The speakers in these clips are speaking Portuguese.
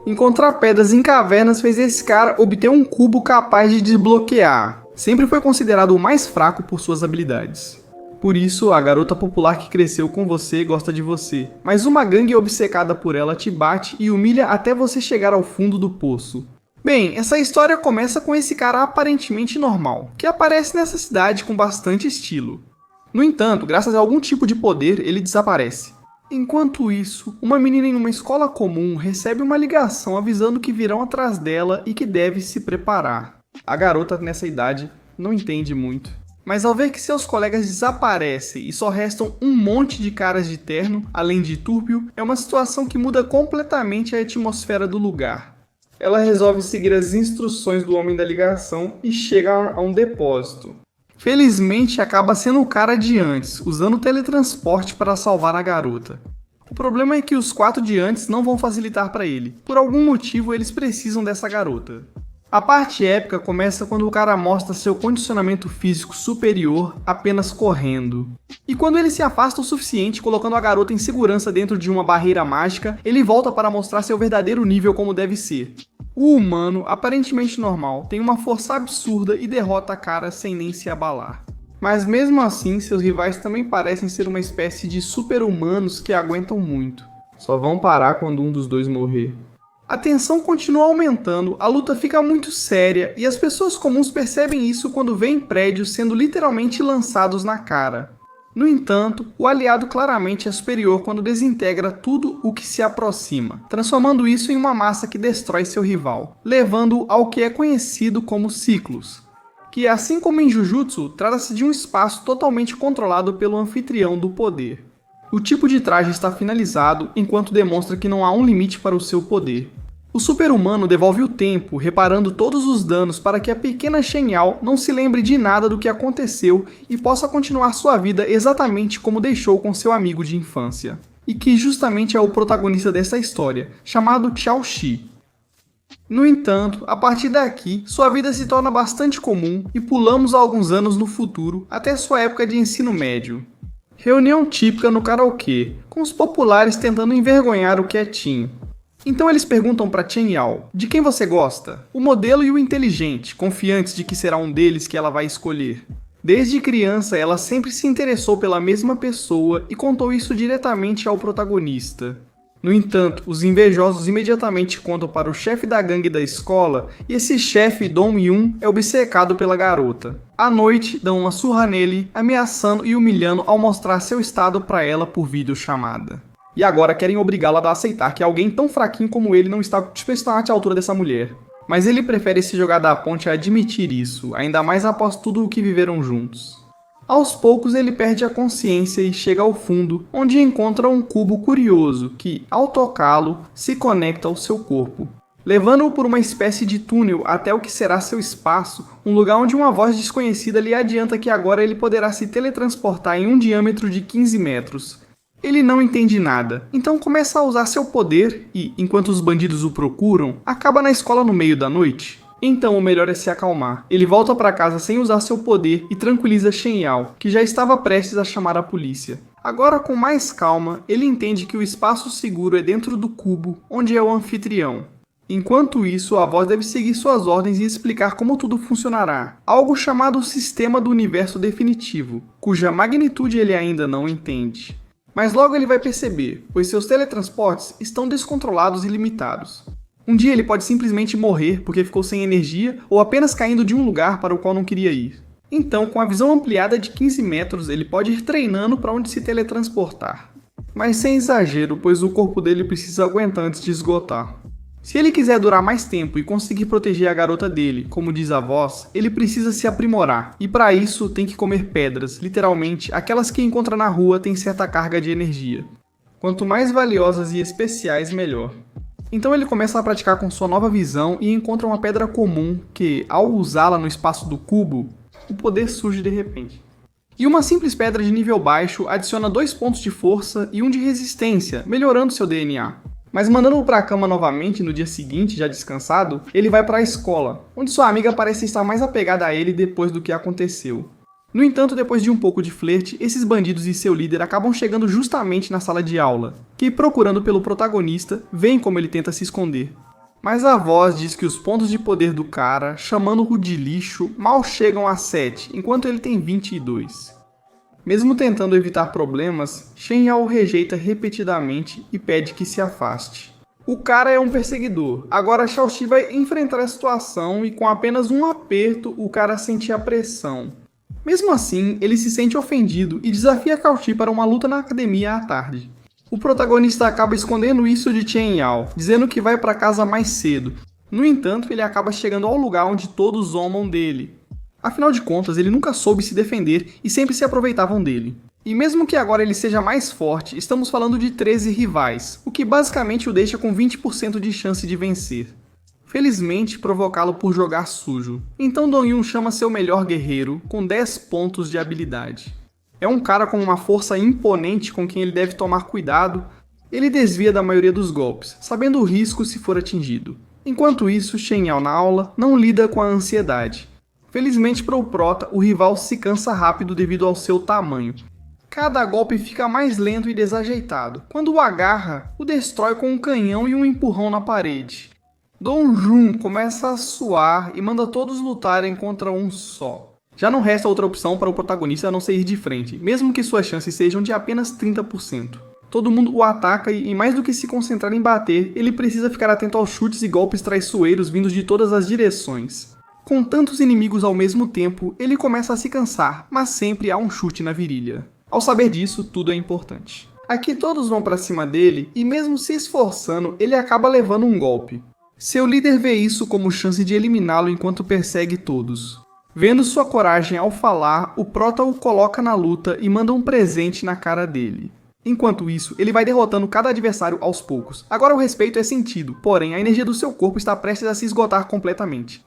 Encontrar pedras em cavernas fez esse cara obter um cubo capaz de desbloquear. Sempre foi considerado o mais fraco por suas habilidades. Por isso, a garota popular que cresceu com você gosta de você, mas uma gangue obcecada por ela te bate e humilha até você chegar ao fundo do poço. Bem, essa história começa com esse cara aparentemente normal, que aparece nessa cidade com bastante estilo. No entanto, graças a algum tipo de poder, ele desaparece. Enquanto isso, uma menina em uma escola comum recebe uma ligação avisando que virão atrás dela e que deve se preparar. A garota nessa idade não entende muito. Mas ao ver que seus colegas desaparecem e só restam um monte de caras de terno, além de Túrpio, é uma situação que muda completamente a atmosfera do lugar. Ela resolve seguir as instruções do homem da ligação e chega a um depósito. Felizmente acaba sendo o cara de antes, usando o teletransporte para salvar a garota. O problema é que os 4 de antes não vão facilitar para ele. Por algum motivo eles precisam dessa garota. A parte épica começa quando o cara mostra seu condicionamento físico superior apenas correndo. E quando ele se afasta o suficiente, colocando a garota em segurança dentro de uma barreira mágica, ele volta para mostrar seu verdadeiro nível como deve ser. O humano, aparentemente normal, tem uma força absurda e derrota a cara sem nem se abalar. Mas mesmo assim, seus rivais também parecem ser uma espécie de super-humanos que aguentam muito. Só vão parar quando um dos dois morrer. A tensão continua aumentando, a luta fica muito séria e as pessoas comuns percebem isso quando veem prédios sendo literalmente lançados na cara. No entanto, o aliado claramente é superior quando desintegra tudo o que se aproxima, transformando isso em uma massa que destrói seu rival, levando-o ao que é conhecido como ciclos, que assim como em Jujutsu, trata-se de um espaço totalmente controlado pelo anfitrião do poder. O tipo de traje está finalizado, enquanto demonstra que não há um limite para o seu poder. O super-humano devolve o tempo, reparando todos os danos para que a pequena Shen-Yao não se lembre de nada do que aconteceu e possa continuar sua vida exatamente como deixou com seu amigo de infância. E que justamente é o protagonista dessa história, chamado Xiao Shi. No entanto, a partir daqui, sua vida se torna bastante comum e pulamos alguns anos no futuro, até sua época de ensino médio. Reunião típica no karaokê, com os populares tentando envergonhar o quietinho. Então eles perguntam para Chen Yao, de quem você gosta? O modelo e o inteligente, confiantes de que será um deles que ela vai escolher. Desde criança, ela sempre se interessou pela mesma pessoa e contou isso diretamente ao protagonista. No entanto, os invejosos imediatamente contam para o chefe da gangue da escola e esse chefe, Dong Yun, é obcecado pela garota. À noite, dão uma surra nele, ameaçando e humilhando ao mostrar seu estado para ela por videochamada. E agora querem obrigá-la a aceitar que alguém tão fraquinho como ele não está especialmente à altura dessa mulher. Mas ele prefere se jogar da ponte a admitir isso, ainda mais após tudo o que viveram juntos. Aos poucos ele perde a consciência e chega ao fundo, onde encontra um cubo curioso que, ao tocá-lo, se conecta ao seu corpo, levando-o por uma espécie de túnel até o que será seu espaço, um lugar onde uma voz desconhecida lhe adianta que agora ele poderá se teletransportar em um diâmetro de 15 metros. Ele não entende nada, então começa a usar seu poder e, enquanto os bandidos o procuram, acaba na escola no meio da noite. Então o melhor é se acalmar. Ele volta para casa sem usar seu poder e tranquiliza Shen Yao, que já estava prestes a chamar a polícia. Agora com mais calma, ele entende que o espaço seguro é dentro do cubo, onde é o anfitrião. Enquanto isso, a voz deve seguir suas ordens e explicar como tudo funcionará, algo chamado Sistema do Universo Definitivo, cuja magnitude ele ainda não entende. Mas logo ele vai perceber, pois seus teletransportes estão descontrolados e limitados. Um dia ele pode simplesmente morrer porque ficou sem energia ou apenas caindo de um lugar para o qual não queria ir. Então, com a visão ampliada de 15 metros, ele pode ir treinando para onde se teletransportar. Mas sem exagero, pois o corpo dele precisa aguentar antes de esgotar. Se ele quiser durar mais tempo e conseguir proteger a garota dele, como diz a voz, ele precisa se aprimorar, e para isso tem que comer pedras, literalmente, aquelas que encontra na rua têm certa carga de energia. Quanto mais valiosas e especiais, melhor. Então ele começa a praticar com sua nova visão e encontra uma pedra comum que, ao usá-la no espaço do cubo, o poder surge de repente. E uma simples pedra de nível baixo adiciona 2 pontos de força e 1 de resistência, melhorando seu DNA. Mas mandando-o para a cama novamente no dia seguinte, já descansado, ele vai para a escola, onde sua amiga parece estar mais apegada a ele depois do que aconteceu. No entanto, depois de um pouco de flerte, esses bandidos e seu líder acabam chegando justamente na sala de aula, que, procurando pelo protagonista, veem como ele tenta se esconder. Mas a voz diz que os pontos de poder do cara, chamando-o de lixo, mal chegam a 7, enquanto ele tem 22. Mesmo tentando evitar problemas, Shen Yao o rejeita repetidamente e pede que se afaste. O cara é um perseguidor, agora Shao Shi vai enfrentar a situação e com apenas um aperto o cara sente a pressão. Mesmo assim, ele se sente ofendido e desafia Shao Shi para uma luta na academia à tarde. O protagonista acaba escondendo isso de Shen Yao, dizendo que vai para casa mais cedo. No entanto, ele acaba chegando ao lugar onde todos zombam dele. Afinal de contas, ele nunca soube se defender e sempre se aproveitavam dele. E mesmo que agora ele seja mais forte, estamos falando de 13 rivais, o que basicamente o deixa com 20% de chance de vencer. Felizmente, provocá-lo por jogar sujo. Então Dong-Yun chama seu melhor guerreiro, com 10 pontos de habilidade. É um cara com uma força imponente com quem ele deve tomar cuidado. Ele desvia da maioria dos golpes, sabendo o risco se for atingido. Enquanto isso, Shen Yao na aula não lida com a ansiedade. Felizmente para o prota, o rival se cansa rápido devido ao seu tamanho. Cada golpe fica mais lento e desajeitado. Quando o agarra, o destrói com um canhão e um empurrão na parede. Dong-Jun começa a suar e manda todos lutarem contra um só. Já não resta outra opção para o protagonista a não ser ir de frente, mesmo que suas chances sejam de apenas 30%. Todo mundo o ataca e mais do que se concentrar em bater, ele precisa ficar atento aos chutes e golpes traiçoeiros vindos de todas as direções. Com tantos inimigos ao mesmo tempo, ele começa a se cansar, mas sempre há um chute na virilha. Ao saber disso, tudo é importante. Aqui todos vão para cima dele e mesmo se esforçando, ele acaba levando um golpe. Seu líder vê isso como chance de eliminá-lo enquanto persegue todos. Vendo sua coragem ao falar, o prota o coloca na luta e manda um presente na cara dele. Enquanto isso, ele vai derrotando cada adversário aos poucos. Agora o respeito é sentido, porém a energia do seu corpo está prestes a se esgotar completamente.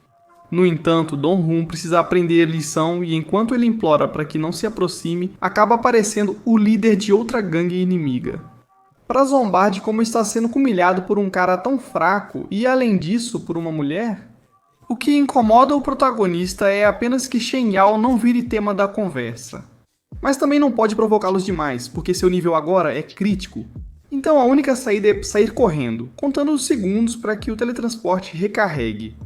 No entanto, Dong-Jun precisa aprender a lição e enquanto ele implora para que não se aproxime, acaba aparecendo o líder de outra gangue inimiga. Para zombar de como está sendo humilhado por um cara tão fraco e além disso por uma mulher? O que incomoda o protagonista é apenas que Shen Yao não vire tema da conversa. Mas também não pode provocá-los demais, porque seu nível agora é crítico. Então a única saída é sair correndo, contando os segundos para que o teletransporte recarregue.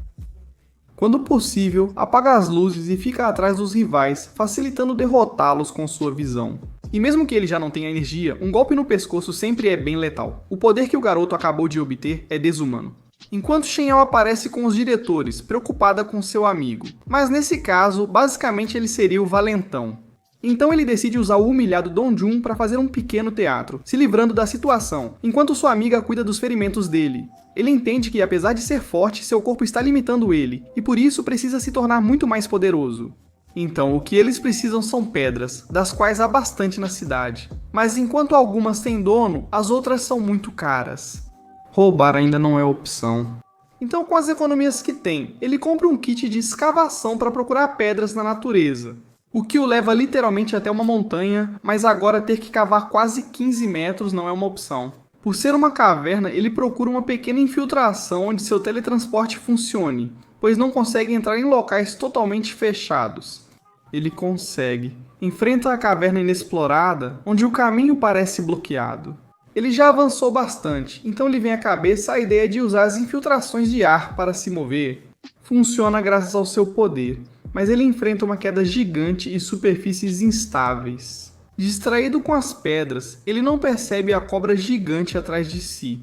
Quando possível, apaga as luzes e fica atrás dos rivais, facilitando derrotá-los com sua visão. E mesmo que ele já não tenha energia, um golpe no pescoço sempre é bem letal. O poder que o garoto acabou de obter é desumano. Enquanto Shen Yao aparece com os diretores, preocupada com seu amigo. Mas nesse caso, basicamente ele seria o valentão. Então ele decide usar o humilhado Dong-Jun para fazer um pequeno teatro, se livrando da situação, enquanto sua amiga cuida dos ferimentos dele. Ele entende que apesar de ser forte, seu corpo está limitando ele, e por isso precisa se tornar muito mais poderoso. Então o que eles precisam são pedras, das quais há bastante na cidade. Mas enquanto algumas têm dono, as outras são muito caras. Roubar ainda não é opção. Então com as economias que tem, ele compra um kit de escavação para procurar pedras na natureza. O que o leva literalmente até uma montanha, mas agora ter que cavar quase 15 metros não é uma opção. Por ser uma caverna, ele procura uma pequena infiltração onde seu teletransporte funcione, pois não consegue entrar em locais totalmente fechados. Ele consegue. Enfrenta a caverna inexplorada, onde o caminho parece bloqueado. Ele já avançou bastante, então lhe vem à cabeça a ideia de usar as infiltrações de ar para se mover. Funciona graças ao seu poder, mas ele enfrenta uma queda gigante e superfícies instáveis. Distraído com as pedras, ele não percebe a cobra gigante atrás de si.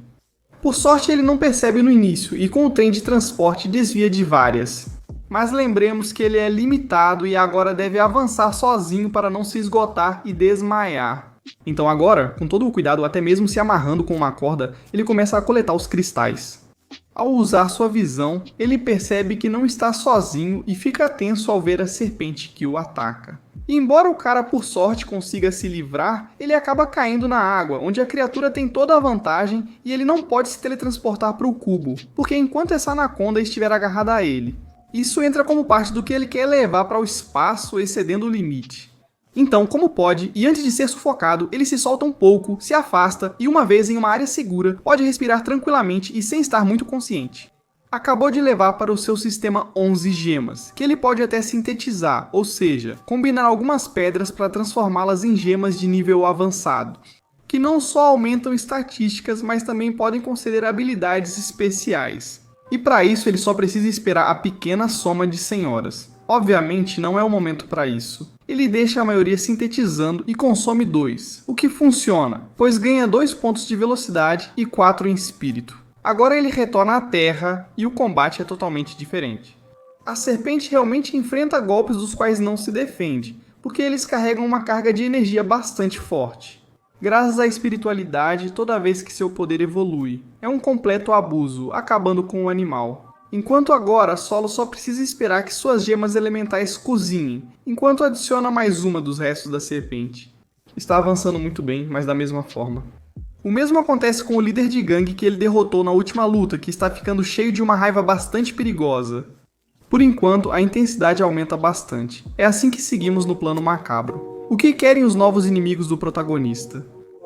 Por sorte ele não percebe no início e com o trem de transporte desvia de várias. Mas lembremos que ele é limitado e agora deve avançar sozinho para não se esgotar e desmaiar. Então agora, com todo o cuidado, até mesmo se amarrando com uma corda, ele começa a coletar os cristais. Ao usar sua visão, ele percebe que não está sozinho e fica tenso ao ver a serpente que o ataca. E embora o cara por sorte consiga se livrar, ele acaba caindo na água, onde a criatura tem toda a vantagem e ele não pode se teletransportar para o cubo, porque enquanto essa anaconda estiver agarrada a ele. Isso entra como parte do que ele quer levar para o espaço, excedendo o limite. Então, como pode, e antes de ser sufocado, ele se solta um pouco, se afasta e uma vez em uma área segura, pode respirar tranquilamente e sem estar muito consciente. Acabou de levar para o seu sistema 11 gemas, que ele pode até sintetizar, ou seja, combinar algumas pedras para transformá-las em gemas de nível avançado, que não só aumentam estatísticas, mas também podem conceder habilidades especiais. E para isso ele só precisa esperar a pequena soma de 100 horas. Obviamente não é o momento para isso. Ele deixa a maioria sintetizando e consome 2, o que funciona, pois ganha 2 pontos de velocidade e 4 em espírito. Agora ele retorna à Terra e o combate é totalmente diferente. A serpente realmente enfrenta golpes dos quais não se defende, porque eles carregam uma carga de energia bastante forte. Graças à espiritualidade, toda vez que seu poder evolui, é um completo abuso, acabando com o animal. Enquanto agora, Solo só precisa esperar que suas gemas elementais cozinhem, enquanto adiciona mais uma dos restos da serpente. Está avançando muito bem, mas da mesma forma. O mesmo acontece com o líder de gangue que ele derrotou na última luta, que está ficando cheio de uma raiva bastante perigosa. Por enquanto, a intensidade aumenta bastante. É assim que seguimos no plano macabro. O que querem os novos inimigos do protagonista?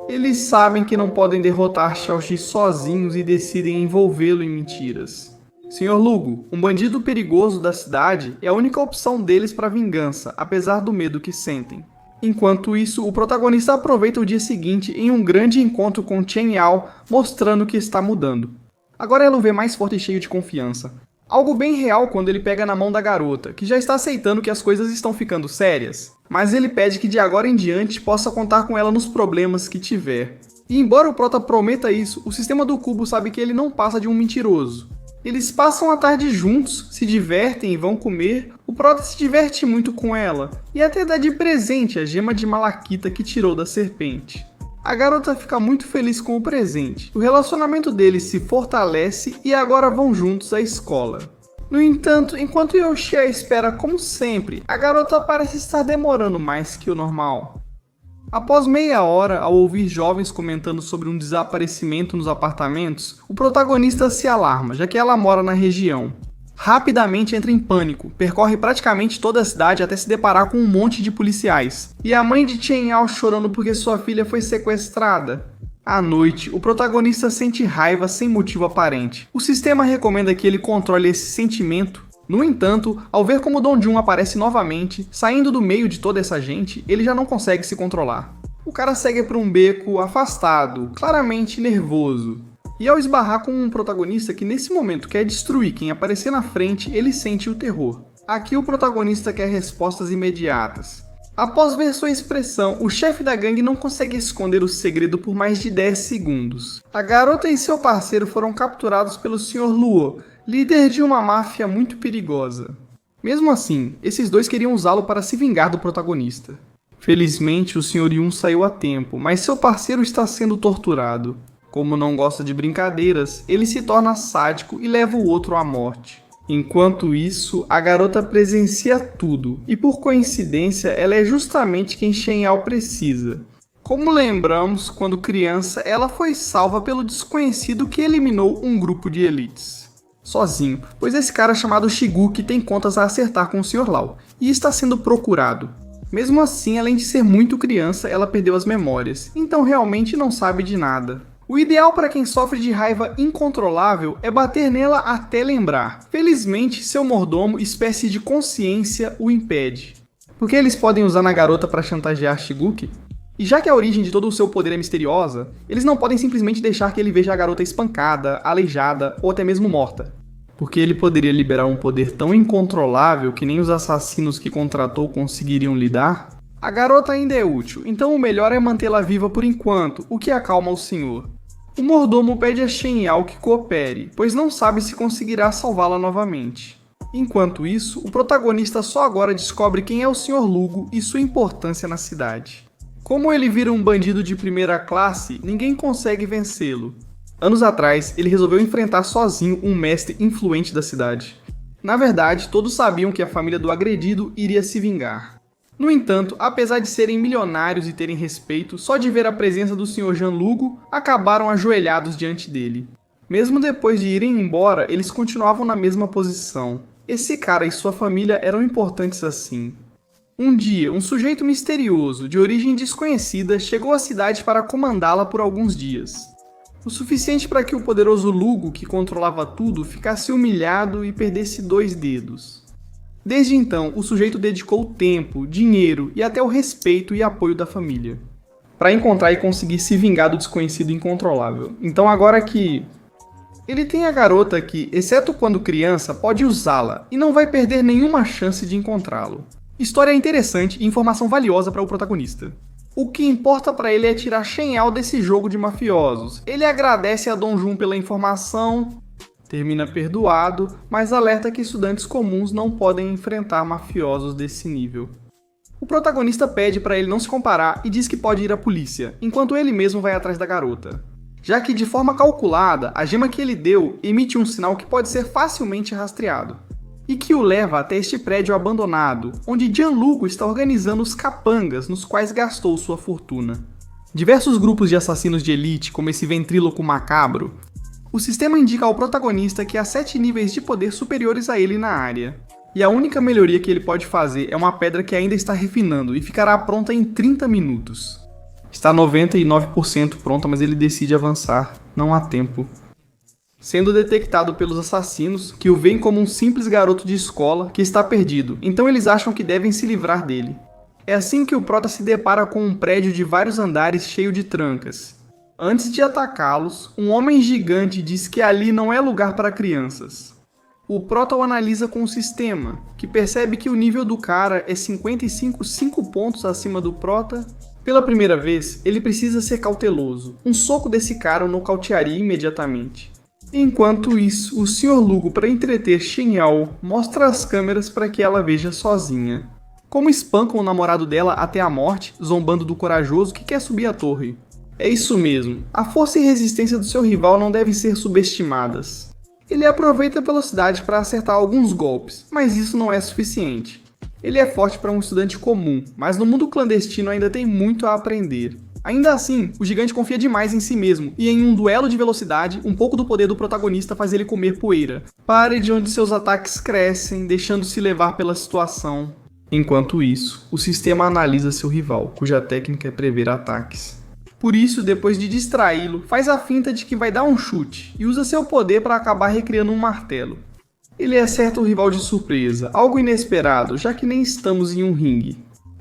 Eles sabem que não podem derrotar Xiaoxi sozinhos e decidem envolvê-lo em mentiras. Sr. Lugo, um bandido perigoso da cidade, é a única opção deles para vingança, apesar do medo que sentem. Enquanto isso, o protagonista aproveita o dia seguinte em um grande encontro com Chen Yao, mostrando que está mudando. Agora ela o vê mais forte e cheio de confiança. Algo bem real quando ele pega na mão da garota, que já está aceitando que as coisas estão ficando sérias, mas ele pede que de agora em diante possa contar com ela nos problemas que tiver. E embora o prota prometa isso, o sistema do cubo sabe que ele não passa de um mentiroso. Eles passam a tarde juntos, se divertem e vão comer, o prota se diverte muito com ela, e até dá de presente a gema de malaquita que tirou da serpente. A garota fica muito feliz com o presente, o relacionamento deles se fortalece e agora vão juntos à escola. No entanto, enquanto Yoshia espera como sempre, a garota parece estar demorando mais que o normal. Após meia hora, ao ouvir jovens comentando sobre um desaparecimento nos apartamentos, o protagonista se alarma, já que ela mora na região. Rapidamente entra em pânico, percorre praticamente toda a cidade até se deparar com um monte de policiais. E a mãe de Chen Yao chorando porque sua filha foi sequestrada. À noite, o protagonista sente raiva sem motivo aparente. O sistema recomenda que ele controle esse sentimento. No entanto, ao ver como Dong Jun aparece novamente, saindo do meio de toda essa gente, ele já não consegue se controlar. O cara segue por um beco afastado, claramente nervoso. E ao esbarrar com um protagonista que nesse momento quer destruir quem aparecer na frente, ele sente o terror. Aqui o protagonista quer respostas imediatas. Após ver sua expressão, o chefe da gangue não consegue esconder o segredo por mais de 10 segundos. A garota e seu parceiro foram capturados pelo Sr. Luo, líder de uma máfia muito perigosa. Mesmo assim, esses dois queriam usá-lo para se vingar do protagonista. Felizmente, o Sr. Yun saiu a tempo, mas seu parceiro está sendo torturado. Como não gosta de brincadeiras, ele se torna sádico e leva o outro à morte. Enquanto isso, a garota presencia tudo, e por coincidência, ela é justamente quem Chen Yao precisa. Como lembramos, quando criança, ela foi salva pelo desconhecido que eliminou um grupo de elites. Sozinho, pois esse cara chamado Shiguki tem contas a acertar com o Sr. Lau, e está sendo procurado. Mesmo assim, além de ser muito criança, ela perdeu as memórias, então realmente não sabe de nada. O ideal para quem sofre de raiva incontrolável é bater nela até lembrar. Felizmente, seu mordomo, espécie de consciência, o impede. Porque eles podem usar na garota para chantagear Shiguki? E já que a origem de todo o seu poder é misteriosa, eles não podem simplesmente deixar que ele veja a garota espancada, aleijada ou até mesmo morta. Porque ele poderia liberar um poder tão incontrolável que nem os assassinos que contratou conseguiriam lidar? A garota ainda é útil, então o melhor é mantê-la viva por enquanto, o que acalma o senhor. O mordomo pede a Chen Yao que coopere, pois não sabe se conseguirá salvá-la novamente. Enquanto isso, o protagonista só agora descobre quem é o Sr. Lugo e sua importância na cidade. Como ele vira um bandido de primeira classe, ninguém consegue vencê-lo. Anos atrás, ele resolveu enfrentar sozinho um mestre influente da cidade. Na verdade, todos sabiam que a família do agredido iria se vingar. No entanto, apesar de serem milionários e terem respeito, só de ver a presença do Sr. Jean Lugo, acabaram ajoelhados diante dele. Mesmo depois de irem embora, eles continuavam na mesma posição. Esse cara e sua família eram importantes assim. Um dia, um sujeito misterioso, de origem desconhecida, chegou à cidade para comandá-la por alguns dias. O suficiente para que o poderoso Lugo, que controlava tudo, ficasse humilhado e perdesse 2 dedos. Desde então, o sujeito dedicou tempo, dinheiro e até o respeito e apoio da família para encontrar e conseguir se vingar do desconhecido incontrolável. Então agora que Ele tem a garota que, exceto quando criança, pode usá-la e não vai perder nenhuma chance de encontrá-lo. História interessante e informação valiosa para o protagonista. O que importa para ele é tirar Shen-Yao desse jogo de mafiosos. Ele agradece a Dong Jun pela informação, termina perdoado, mas alerta que estudantes comuns não podem enfrentar mafiosos desse nível. O protagonista pede para ele não se comparar e diz que pode ir à polícia, enquanto ele mesmo vai atrás da garota. Já que, de forma calculada, a gema que ele deu emite um sinal que pode ser facilmente rastreado, e que o leva até este prédio abandonado, onde Gianluca está organizando os capangas nos quais gastou sua fortuna. Diversos grupos de assassinos de elite, como esse ventríloco macabro, o sistema indica ao protagonista que há 7 níveis de poder superiores a ele na área, e a única melhoria que ele pode fazer é uma pedra que ainda está refinando e ficará pronta em 30 minutos. Está 99% pronta, mas ele decide avançar, não há tempo. Sendo detectado pelos assassinos, que o veem como um simples garoto de escola que está perdido, então eles acham que devem se livrar dele. É assim que o prota se depara com um prédio de vários andares cheio de trancas. Antes de atacá-los, um homem gigante diz que ali não é lugar para crianças. O prota o analisa com o sistema, que percebe que o nível do cara é 5 pontos acima do prota. Pela primeira vez, ele precisa ser cauteloso. Um soco desse cara o nocautearia imediatamente. Enquanto isso, o Sr. Lugo, para entreter Shen-Yao, mostra as câmeras para que ela veja sozinha. Como espancam o namorado dela até a morte, zombando do corajoso que quer subir a torre. É isso mesmo, a força e resistência do seu rival não devem ser subestimadas. Ele aproveita a velocidade para acertar alguns golpes, mas isso não é suficiente. Ele é forte para um estudante comum, mas no mundo clandestino ainda tem muito a aprender. Ainda assim, o gigante confia demais em si mesmo, e em um duelo de velocidade, um pouco do poder do protagonista faz ele comer poeira. Pare de onde seus ataques crescem, deixando-se levar pela situação. Enquanto isso, o sistema analisa seu rival, cuja técnica é prever ataques. Por isso, depois de distraí-lo, faz a finta de que vai dar um chute, e usa seu poder para acabar recriando um martelo. Ele acerta o rival de surpresa, algo inesperado, já que nem estamos em um ringue.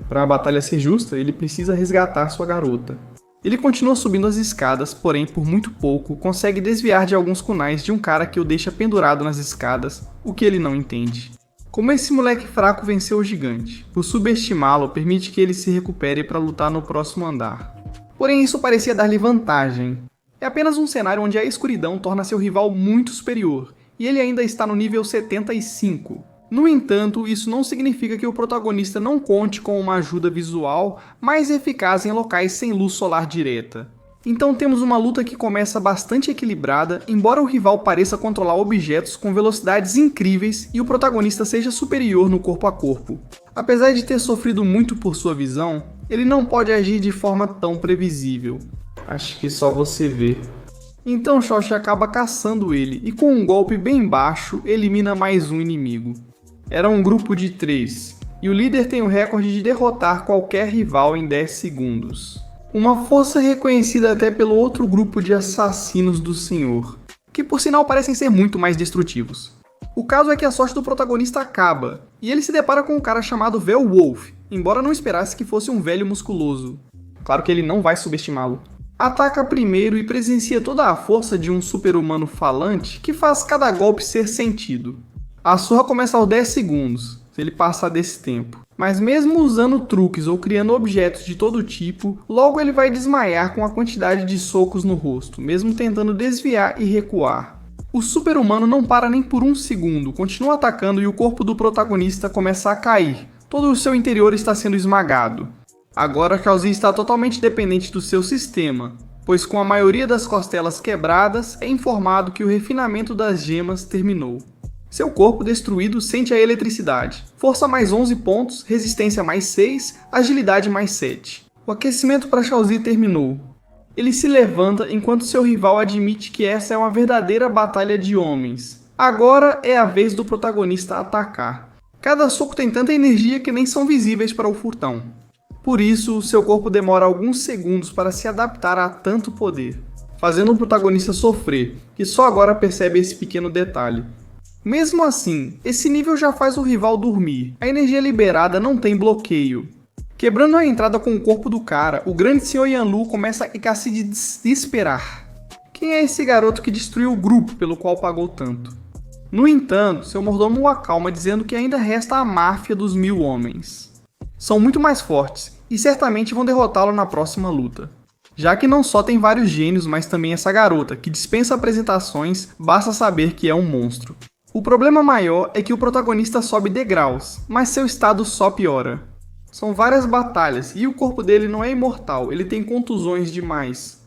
Para a batalha ser justa, ele precisa resgatar sua garota. Ele continua subindo as escadas, porém, por muito pouco, consegue desviar de alguns kunais de um cara que o deixa pendurado nas escadas, o que ele não entende. Como esse moleque fraco venceu o gigante, por subestimá-lo permite que ele se recupere para lutar no próximo andar. Porém, isso parecia dar-lhe vantagem. É apenas um cenário onde a escuridão torna seu rival muito superior, e ele ainda está no nível 75. No entanto, isso não significa que o protagonista não conte com uma ajuda visual mais eficaz em locais sem luz solar direta. Então temos uma luta que começa bastante equilibrada, embora o rival pareça controlar objetos com velocidades incríveis e o protagonista seja superior no corpo a corpo. Apesar de ter sofrido muito por sua visão, ele não pode agir de forma tão previsível. Acho que só você vê. Então Shoshi acaba caçando ele e com um golpe bem baixo elimina mais um inimigo. Era um grupo de 3, e o líder tem o recorde de derrotar qualquer rival em 10 segundos. Uma força reconhecida até pelo outro grupo de assassinos do senhor, que por sinal parecem ser muito mais destrutivos. O caso é que a sorte do protagonista acaba, e ele se depara com um cara chamado Velwolf, embora não esperasse que fosse um velho musculoso. Claro que ele não vai subestimá-lo. Ataca primeiro e presencia toda a força de um super-humano falante que faz cada golpe ser sentido. A surra começa aos 10 segundos, se ele passar desse tempo. Mas mesmo usando truques ou criando objetos de todo tipo, logo ele vai desmaiar com a quantidade de socos no rosto, mesmo tentando desviar e recuar. O super-humano não para nem por um segundo, continua atacando e o corpo do protagonista começa a cair. Todo o seu interior está sendo esmagado. Agora Chaozi está totalmente dependente do seu sistema, pois com a maioria das costelas quebradas, é informado que o refinamento das gemas terminou. Seu corpo destruído sente a eletricidade. Força mais 11 pontos, resistência mais 6, agilidade mais 7. O aquecimento para Chaozi terminou. Ele se levanta enquanto seu rival admite que essa é uma verdadeira batalha de homens. Agora é a vez do protagonista atacar. Cada soco tem tanta energia que nem são visíveis para o furtão. Por isso, seu corpo demora alguns segundos para se adaptar a tanto poder, fazendo o protagonista sofrer, que só agora percebe esse pequeno detalhe. Mesmo assim, esse nível já faz o rival dormir, a energia liberada não tem bloqueio. Quebrando a entrada com o corpo do cara, o grande Sr. Yanlu começa a se desesperar. Quem é esse garoto que destruiu o grupo pelo qual pagou tanto? No entanto, seu mordomo o acalma dizendo que ainda resta a máfia dos 1000 homens. São muito mais fortes e certamente vão derrotá-lo na próxima luta. Já que não só tem vários gênios, mas também essa garota, que dispensa apresentações, basta saber que é um monstro. O problema maior é que o protagonista sobe degraus, mas seu estado só piora. São várias batalhas e o corpo dele não é imortal, ele tem contusões demais.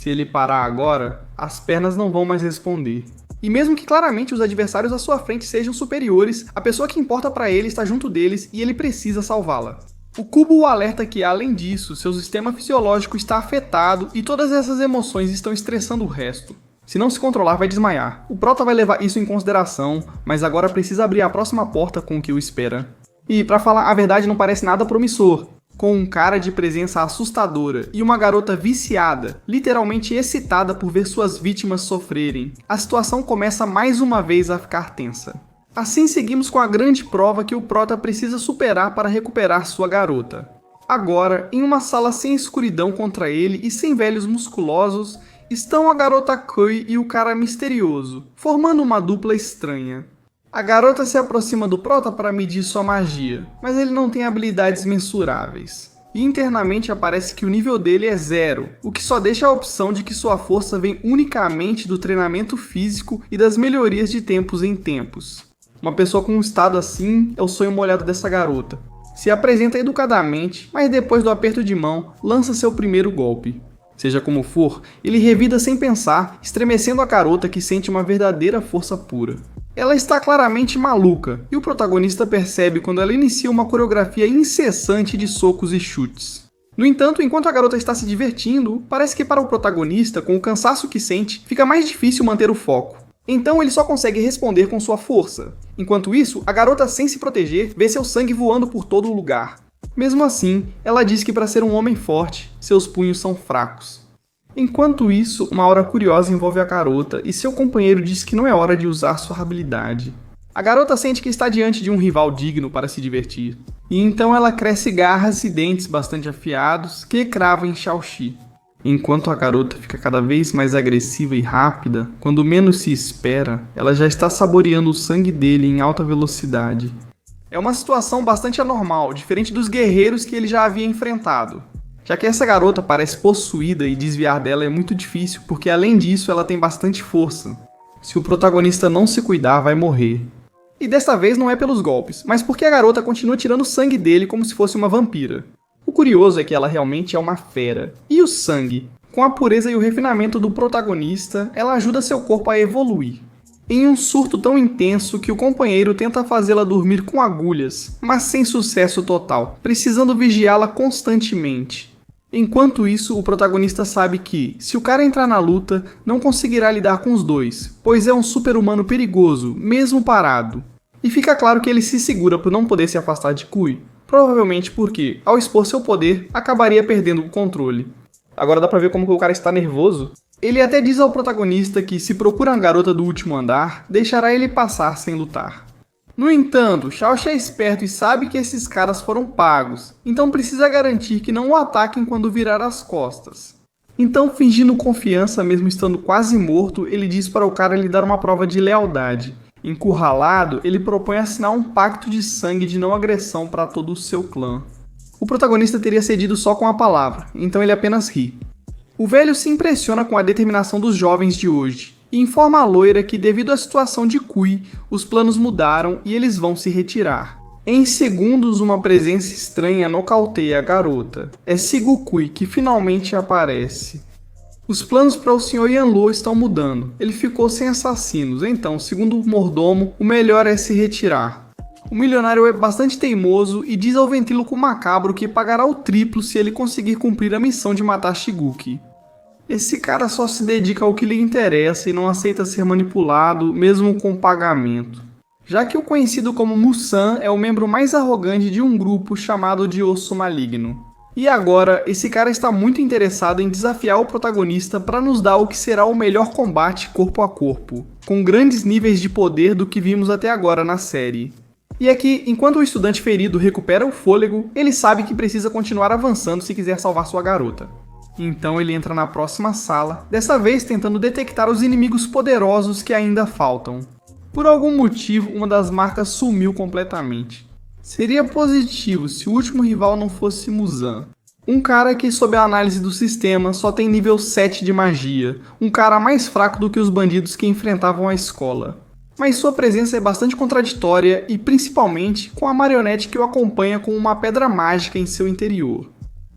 Se ele parar agora, as pernas não vão mais responder. E mesmo que claramente os adversários à sua frente sejam superiores, a pessoa que importa pra ele está junto deles e ele precisa salvá-la. O cubo o alerta que, além disso, seu sistema fisiológico está afetado e todas essas emoções estão estressando o resto. Se não se controlar, vai desmaiar. O Prota vai levar isso em consideração, mas agora precisa abrir a próxima porta com o que o espera. E, pra falar a verdade, não parece nada promissor. Com um cara de presença assustadora e uma garota viciada, literalmente excitada por ver suas vítimas sofrerem, a situação começa mais uma vez a ficar tensa. Assim seguimos com a grande prova que o Prota precisa superar para recuperar sua garota. Agora, em uma sala sem escuridão contra ele e sem velhos musculosos, estão a garota Kui e o cara misterioso, formando uma dupla estranha. A garota se aproxima do Prota para medir sua magia, mas ele não tem habilidades mensuráveis. E internamente aparece que o nível dele é 0, o que só deixa a opção de que sua força vem unicamente do treinamento físico e das melhorias de tempos em tempos. Uma pessoa com um estado assim é o sonho molhado dessa garota. Se apresenta educadamente, mas depois do aperto de mão, lança seu primeiro golpe. Seja como for, ele revida sem pensar, estremecendo a garota que sente uma verdadeira força pura. Ela está claramente maluca, e o protagonista percebe quando ela inicia uma coreografia incessante de socos e chutes. No entanto, enquanto a garota está se divertindo, parece que para o protagonista, com o cansaço que sente, fica mais difícil manter o foco. Então ele só consegue responder com sua força. Enquanto isso, a garota, sem se proteger, vê seu sangue voando por todo o lugar. Mesmo assim, ela diz que para ser um homem forte, seus punhos são fracos. Enquanto isso, uma aura curiosa envolve a garota e seu companheiro diz que não é hora de usar sua habilidade. A garota sente que está diante de um rival digno para se divertir. E então ela cresce garras e dentes bastante afiados que cravam em Xiaoxi. Enquanto a garota fica cada vez mais agressiva e rápida, quando menos se espera, ela já está saboreando o sangue dele em alta velocidade. É uma situação bastante anormal, diferente dos guerreiros que ele já havia enfrentado. Já que essa garota parece possuída e desviar dela é muito difícil, porque além disso ela tem bastante força. Se o protagonista não se cuidar, vai morrer. E desta vez não é pelos golpes, mas porque a garota continua tirando sangue dele como se fosse uma vampira. O curioso é que ela realmente é uma fera. E o sangue? Com a pureza e o refinamento do protagonista, ela ajuda seu corpo a evoluir. Em um surto tão intenso que o companheiro tenta fazê-la dormir com agulhas, mas sem sucesso total, precisando vigiá-la constantemente. Enquanto isso, o protagonista sabe que, se o cara entrar na luta, não conseguirá lidar com os dois, pois é um super-humano perigoso, mesmo parado. E fica claro que ele se segura por não poder se afastar de Kui, provavelmente porque, ao expor seu poder, acabaria perdendo o controle. Agora dá pra ver como o cara está nervoso. Ele até diz ao protagonista que, se procura a garota do último andar, deixará ele passar sem lutar. No entanto, Xiaoxi é esperto e sabe que esses caras foram pagos, então precisa garantir que não o ataquem quando virar as costas. Então, fingindo confiança mesmo estando quase morto, ele diz para o cara lhe dar uma prova de lealdade. Encurralado, ele propõe assinar um pacto de sangue de não agressão para todo o seu clã. O protagonista teria cedido só com a palavra, então ele apenas ri. O velho se impressiona com a determinação dos jovens de hoje, e informa a loira que, devido à situação de Kui, os planos mudaram e eles vão se retirar. Em segundos, uma presença estranha nocauteia a garota. É Sigu Kui que finalmente aparece. Os planos para o Sr. Yanluo estão mudando. Ele ficou sem assassinos, então, segundo o mordomo, o melhor é se retirar. O milionário é bastante teimoso e diz ao ventríloco macabro que pagará o triplo se ele conseguir cumprir a missão de matar Shiguki. Esse cara só se dedica ao que lhe interessa e não aceita ser manipulado, mesmo com pagamento. Já que o conhecido como Musan é o membro mais arrogante de um grupo chamado de Osso Maligno. E agora, esse cara está muito interessado em desafiar o protagonista para nos dar o que será o melhor combate corpo a corpo, com grandes níveis de poder do que vimos até agora na série. E é que, enquanto o estudante ferido recupera o fôlego, ele sabe que precisa continuar avançando se quiser salvar sua garota. Então ele entra na próxima sala, dessa vez tentando detectar os inimigos poderosos que ainda faltam. Por algum motivo, uma das marcas sumiu completamente. Seria positivo se o último rival não fosse Muzan. Um cara que, sob a análise do sistema, só tem nível 7 de magia. Um cara mais fraco do que os bandidos que enfrentavam a escola. Mas sua presença é bastante contraditória e principalmente com a marionete que o acompanha com uma pedra mágica em seu interior.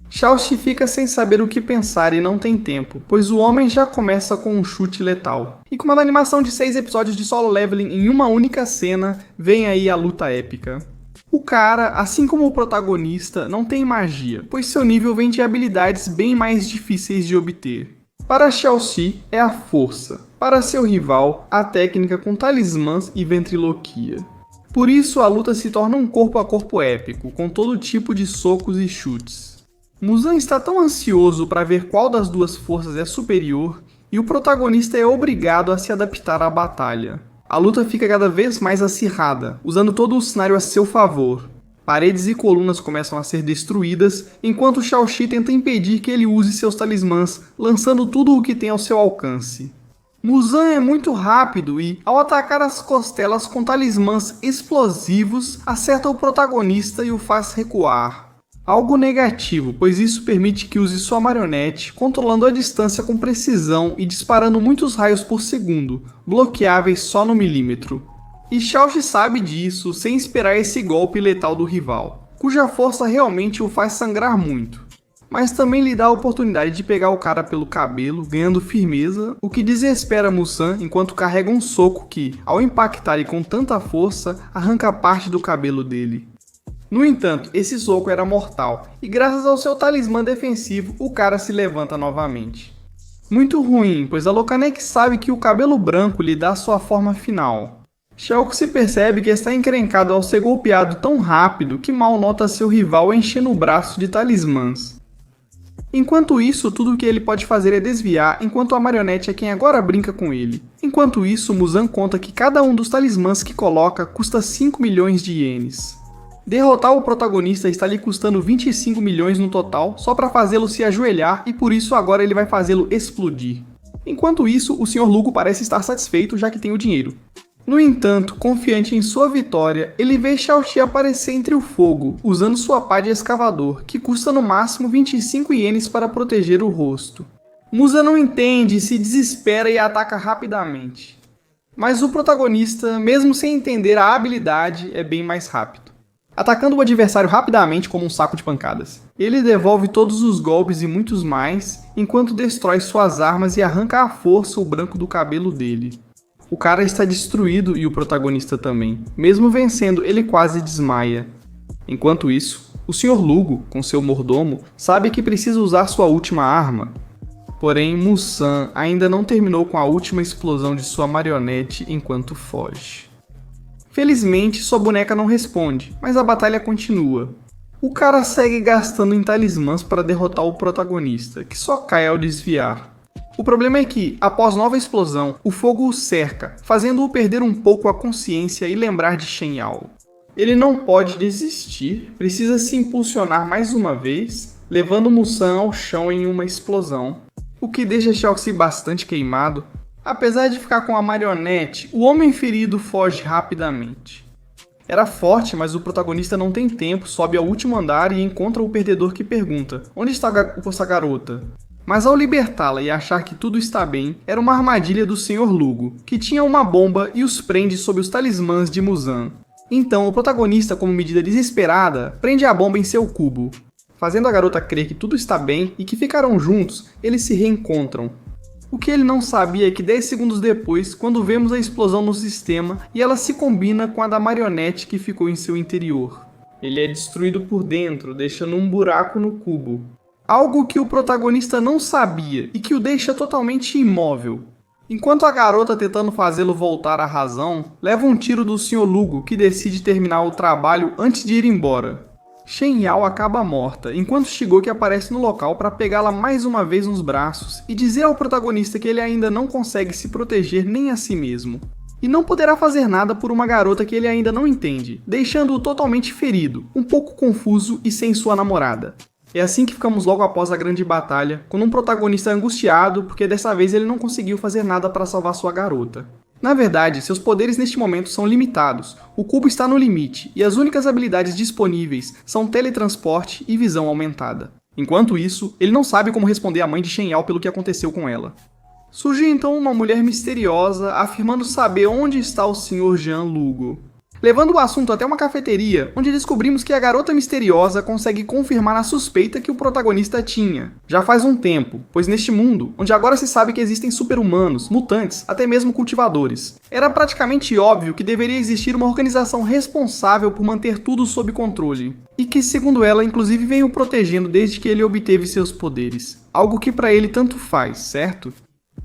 Xiaoxi fica sem saber o que pensar e não tem tempo, pois o homem já começa com um chute letal. E com uma animação de 6 episódios de solo leveling em uma única cena, vem aí a luta épica. O cara, assim como o protagonista, não tem magia, pois seu nível vem de habilidades bem mais difíceis de obter. Para Xiaoxi é a força, para seu rival, a técnica com talismãs e ventriloquia. Por isso a luta se torna um corpo a corpo épico, com todo tipo de socos e chutes. Muzan está tão ansioso para ver qual das duas forças é superior, e o protagonista é obrigado a se adaptar à batalha. A luta fica cada vez mais acirrada, usando todo o cenário a seu favor. Paredes e colunas começam a ser destruídas, enquanto Xiaoxi tenta impedir que ele use seus talismãs, lançando tudo o que tem ao seu alcance. Muzan é muito rápido e, ao atacar as costelas com talismãs explosivos, acerta o protagonista e o faz recuar. Algo negativo, pois isso permite que use sua marionete, controlando a distância com precisão e disparando muitos raios por segundo, bloqueáveis só no milímetro. E Xiaoxi sabe disso sem esperar esse golpe letal do rival, cuja força realmente o faz sangrar muito. Mas também lhe dá a oportunidade de pegar o cara pelo cabelo, ganhando firmeza, o que desespera Muzan enquanto carrega um soco que, ao impactar e com tanta força, arranca parte do cabelo dele. No entanto, esse soco era mortal, e graças ao seu talismã defensivo, o cara se levanta novamente. Muito ruim, pois a Locanek sabe que o cabelo branco lhe dá sua forma final. Xiaoxi percebe que está encrencado ao ser golpeado tão rápido que mal nota seu rival enchendo o braço de talismãs. Enquanto isso, tudo o que ele pode fazer é desviar, enquanto a marionete é quem agora brinca com ele. Enquanto isso, Muzan conta que cada um dos talismãs que coloca custa 5 milhões de ienes. Derrotar o protagonista está lhe custando 25 milhões no total, só para fazê-lo se ajoelhar e por isso agora ele vai fazê-lo explodir. Enquanto isso, o Sr. Lugo parece estar satisfeito já que tem o dinheiro. No entanto, confiante em sua vitória, ele vê Xiaoxi aparecer entre o fogo, usando sua pá de escavador, que custa no máximo 25 ienes para proteger o rosto. Muzan não entende, se desespera e ataca rapidamente. Mas o protagonista, mesmo sem entender a habilidade, é bem mais rápido, atacando o adversário rapidamente como um saco de pancadas. Ele devolve todos os golpes e muitos mais, enquanto destrói suas armas e arranca à força o branco do cabelo dele. O cara está destruído e o protagonista também. Mesmo vencendo, ele quase desmaia. Enquanto isso, o Sr. Lugo, com seu mordomo, sabe que precisa usar sua última arma. Porém, Muzan ainda não terminou com a última explosão de sua marionete enquanto foge. Felizmente, sua boneca não responde, mas a batalha continua. O cara segue gastando em talismãs para derrotar o protagonista, que só cai ao desviar. O problema é que, após nova explosão, o fogo o cerca, fazendo-o perder um pouco a consciência e lembrar de Shen Yao. Ele não pode desistir, precisa se impulsionar mais uma vez, levando Muzan ao chão em uma explosão, o que deixa Xiaoxi bastante queimado. Apesar de ficar com a marionete, o homem ferido foge rapidamente. Era forte, mas o protagonista não tem tempo, sobe ao último andar e encontra o perdedor que pergunta: onde está essa garota? Mas ao libertá-la e achar que tudo está bem, era uma armadilha do Sr. Lugo, que tinha uma bomba e os prende sob os talismãs de Muzan. Então o protagonista, como medida desesperada, prende a bomba em seu cubo. Fazendo a garota crer que tudo está bem e que ficarão juntos, eles se reencontram. O que ele não sabia é que 10 segundos depois, quando vemos a explosão no sistema, e ela se combina com a da marionete que ficou em seu interior. Ele é destruído por dentro, deixando um buraco no cubo. Algo que o protagonista não sabia e que o deixa totalmente imóvel. Enquanto a garota, tentando fazê-lo voltar à razão, leva um tiro do Sr. Lugo, que decide terminar o trabalho antes de ir embora. Shen Yao acaba morta, enquanto Shigoki aparece no local para pegá-la mais uma vez nos braços e dizer ao protagonista que ele ainda não consegue se proteger nem a si mesmo. E não poderá fazer nada por uma garota que ele ainda não entende, deixando-o totalmente ferido, um pouco confuso e sem sua namorada. É assim que ficamos logo após a grande batalha, com um protagonista angustiado porque dessa vez ele não conseguiu fazer nada para salvar sua garota. Na verdade, seus poderes neste momento são limitados, o cubo está no limite e as únicas habilidades disponíveis são teletransporte e visão aumentada. Enquanto isso, ele não sabe como responder à mãe de Shen Yao pelo que aconteceu com ela. Surge então uma mulher misteriosa afirmando saber onde está o Sr. Jean Lugo, levando o assunto até uma cafeteria, onde descobrimos que a garota misteriosa consegue confirmar a suspeita que o protagonista tinha. Já faz um tempo, pois neste mundo, onde agora se sabe que existem super-humanos, mutantes, até mesmo cultivadores, era praticamente óbvio que deveria existir uma organização responsável por manter tudo sob controle, e que, segundo ela, inclusive vem o protegendo desde que ele obteve seus poderes. Algo que pra ele tanto faz, certo?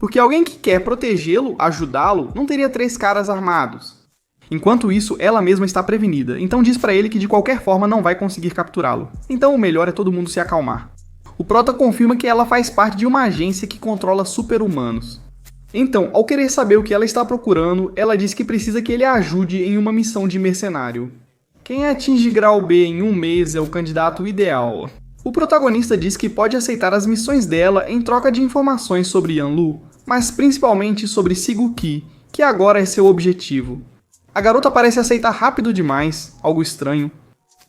Porque alguém que quer protegê-lo, ajudá-lo, não teria 3 caras armados. Enquanto isso, ela mesma está prevenida, então diz pra ele que de qualquer forma não vai conseguir capturá-lo. Então o melhor é todo mundo se acalmar. O prota confirma que ela faz parte de uma agência que controla super-humanos. Então, ao querer saber o que ela está procurando, ela diz que precisa que ele a ajude em uma missão de mercenário. Quem atinge grau B em um mês é o candidato ideal. O protagonista diz que pode aceitar as missões dela em troca de informações sobre Yanlu, mas principalmente sobre Sigu-Ki, que agora é seu objetivo. A garota parece aceitar rápido demais, algo estranho.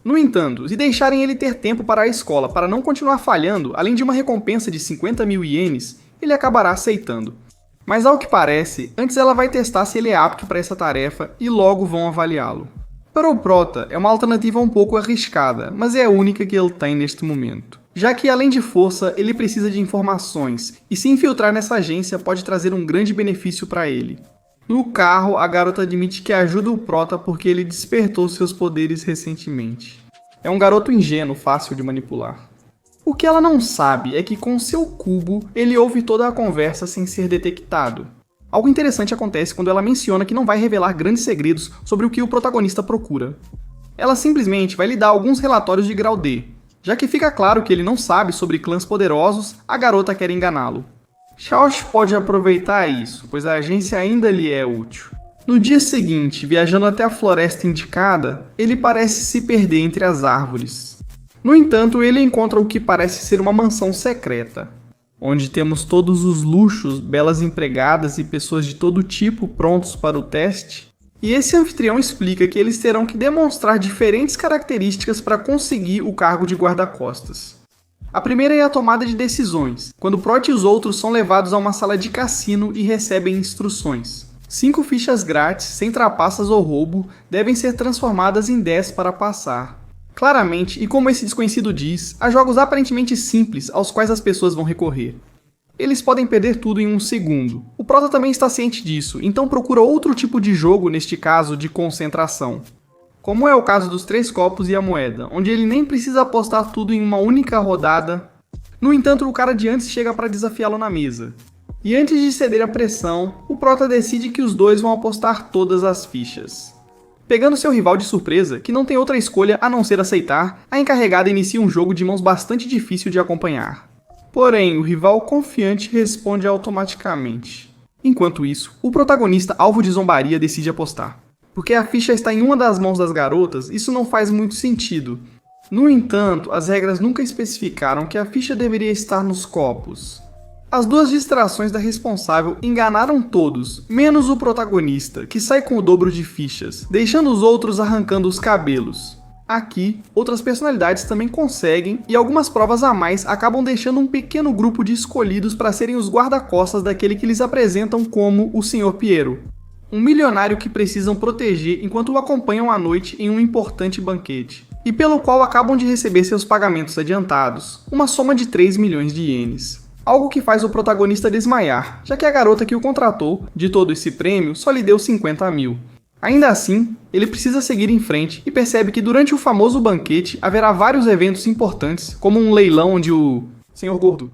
No entanto, se deixarem ele ter tempo para a escola para não continuar falhando, além de uma recompensa de 50.000 ienes, ele acabará aceitando. Mas ao que parece, antes ela vai testar se ele é apto para essa tarefa e logo vão avaliá-lo. Para o prota, é uma alternativa um pouco arriscada, mas é a única que ele tem neste momento. Já que além de força, ele precisa de informações, e se infiltrar nessa agência pode trazer um grande benefício para ele. No carro, a garota admite que ajuda o prota porque ele despertou seus poderes recentemente. É um garoto ingênuo, fácil de manipular. O que ela não sabe é que com seu cubo, ele ouve toda a conversa sem ser detectado. Algo interessante acontece quando ela menciona que não vai revelar grandes segredos sobre o que o protagonista procura. Ela simplesmente vai lhe dar alguns relatórios de grau D. Já que fica claro que ele não sabe sobre clãs poderosos, a garota quer enganá-lo. Xiaosh pode aproveitar isso, pois a agência ainda lhe é útil. No dia seguinte, viajando até a floresta indicada, ele parece se perder entre as árvores. No entanto, ele encontra o que parece ser uma mansão secreta, onde temos todos os luxos, belas empregadas e pessoas de todo tipo prontos para o teste. E esse anfitrião explica que eles terão que demonstrar diferentes características para conseguir o cargo de guarda-costas. A primeira é a tomada de decisões, quando Prot e os outros são levados a uma sala de cassino e recebem instruções. 5 fichas grátis, sem trapaças ou roubo, devem ser transformadas em 10 para passar. Claramente, e como esse desconhecido diz, há jogos aparentemente simples aos quais as pessoas vão recorrer. Eles podem perder tudo em um segundo. O prota também está ciente disso, então procura outro tipo de jogo, neste caso de concentração. Como é o caso dos 3 copos e a moeda, onde ele nem precisa apostar tudo em uma única rodada. No entanto, o cara de antes chega para desafiá-lo na mesa. E antes de ceder à pressão, o prota decide que os dois vão apostar todas as fichas. Pegando seu rival de surpresa, que não tem outra escolha a não ser aceitar, a encarregada inicia um jogo de mãos bastante difícil de acompanhar. Porém, o rival confiante responde automaticamente. Enquanto isso, o protagonista, alvo de zombaria, decide apostar. Porque a ficha está em uma das mãos das garotas, isso não faz muito sentido. No entanto, as regras nunca especificaram que a ficha deveria estar nos copos. As 2 distrações da responsável enganaram todos, menos o protagonista, que sai com o dobro de fichas, deixando os outros arrancando os cabelos. Aqui, outras personalidades também conseguem, e algumas provas a mais acabam deixando um pequeno grupo de escolhidos para serem os guarda-costas daquele que eles apresentam como o Sr. Piero. Um milionário que precisam proteger enquanto o acompanham à noite em um importante banquete, e pelo qual acabam de receber seus pagamentos adiantados, uma soma de 3 milhões de ienes. Algo que faz o protagonista desmaiar, já que a garota que o contratou, de todo esse prêmio, só lhe deu 50.000. Ainda assim, ele precisa seguir em frente e percebe que durante o famoso banquete haverá vários eventos importantes, como um leilão onde o Sr. Gordo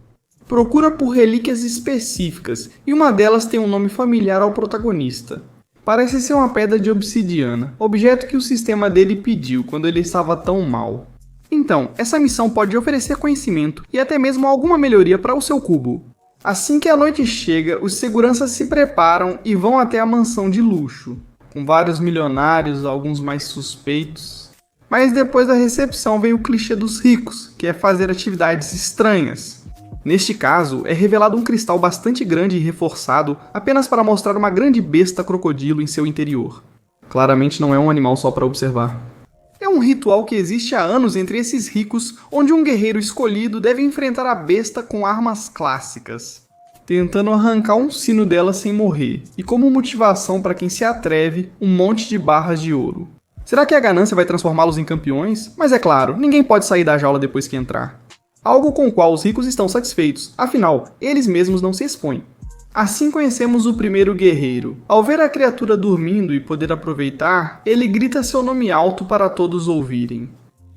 procura por relíquias específicas, e uma delas tem um nome familiar ao protagonista. Parece ser uma pedra de obsidiana, objeto que o sistema dele pediu quando ele estava tão mal. Então, essa missão pode oferecer conhecimento e até mesmo alguma melhoria para o seu cubo. Assim que a noite chega, os seguranças se preparam e vão até a mansão de luxo, com vários milionários, alguns mais suspeitos. Mas depois da recepção vem o clichê dos ricos, que é fazer atividades estranhas. Neste caso, é revelado um cristal bastante grande e reforçado apenas para mostrar uma grande besta crocodilo em seu interior. Claramente não é um animal só para observar. É um ritual que existe há anos entre esses ricos, onde um guerreiro escolhido deve enfrentar a besta com armas clássicas, tentando arrancar um sino dela sem morrer, e como motivação para quem se atreve, um monte de barras de ouro. Será que a ganância vai transformá-los em campeões? Mas é claro, ninguém pode sair da jaula depois que entrar. Algo com o qual os ricos estão satisfeitos, afinal, eles mesmos não se expõem. Assim conhecemos o primeiro guerreiro. Ao ver a criatura dormindo e poder aproveitar, ele grita seu nome alto para todos ouvirem.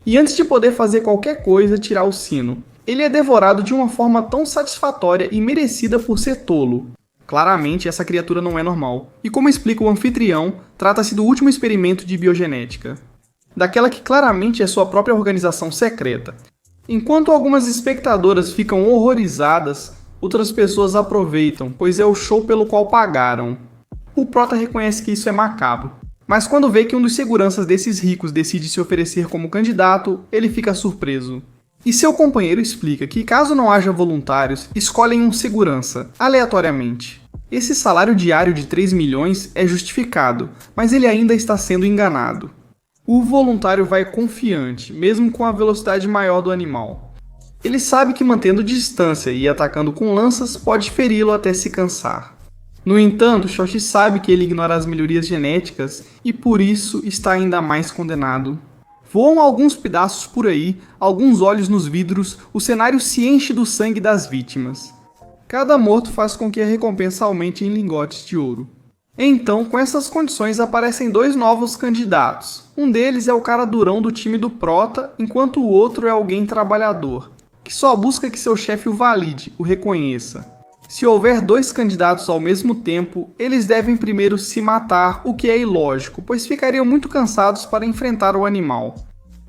E antes de poder fazer qualquer coisa, tirar o sino, ele é devorado de uma forma tão satisfatória e merecida por ser tolo. Claramente, essa criatura não é normal. E como explica o anfitrião, trata-se do último experimento de biogenética. Daquela que claramente é sua própria organização secreta. Enquanto algumas espectadoras ficam horrorizadas, outras pessoas aproveitam, pois é o show pelo qual pagaram. O prota reconhece que isso é macabro, mas quando vê que um dos seguranças desses ricos decide se oferecer como candidato, ele fica surpreso. E seu companheiro explica que caso não haja voluntários, escolhem um segurança, aleatoriamente. Esse salário diário de 3 milhões é justificado, mas ele ainda está sendo enganado. O voluntário vai confiante, mesmo com a velocidade maior do animal. Ele sabe que mantendo distância e atacando com lanças pode feri-lo até se cansar. No entanto, Shoshi sabe que ele ignora as melhorias genéticas e por isso está ainda mais condenado. Voam alguns pedaços por aí, alguns olhos nos vidros, o cenário se enche do sangue das vítimas. Cada morto faz com que a recompensa aumente em lingotes de ouro. Então, com essas condições, aparecem 2 novos candidatos. Um deles é o cara durão do time do prota, enquanto o outro é alguém trabalhador, que só busca que seu chefe o valide, o reconheça. Se houver 2 candidatos ao mesmo tempo, eles devem primeiro se matar, o que é ilógico, pois ficariam muito cansados para enfrentar o animal.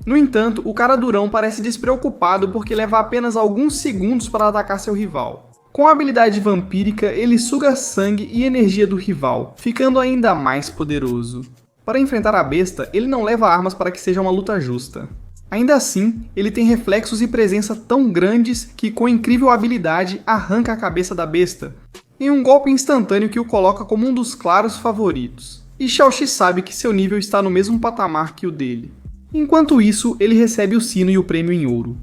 No entanto, o cara durão parece despreocupado porque leva apenas alguns segundos para atacar seu rival. Com a habilidade vampírica, ele suga sangue e energia do rival, ficando ainda mais poderoso. Para enfrentar a besta, ele não leva armas para que seja uma luta justa. Ainda assim, ele tem reflexos e presença tão grandes que, com incrível habilidade, arranca a cabeça da besta, em um golpe instantâneo que o coloca como um dos claros favoritos. E Xiaoxi sabe que seu nível está no mesmo patamar que o dele. Enquanto isso, ele recebe o sino e o prêmio em ouro.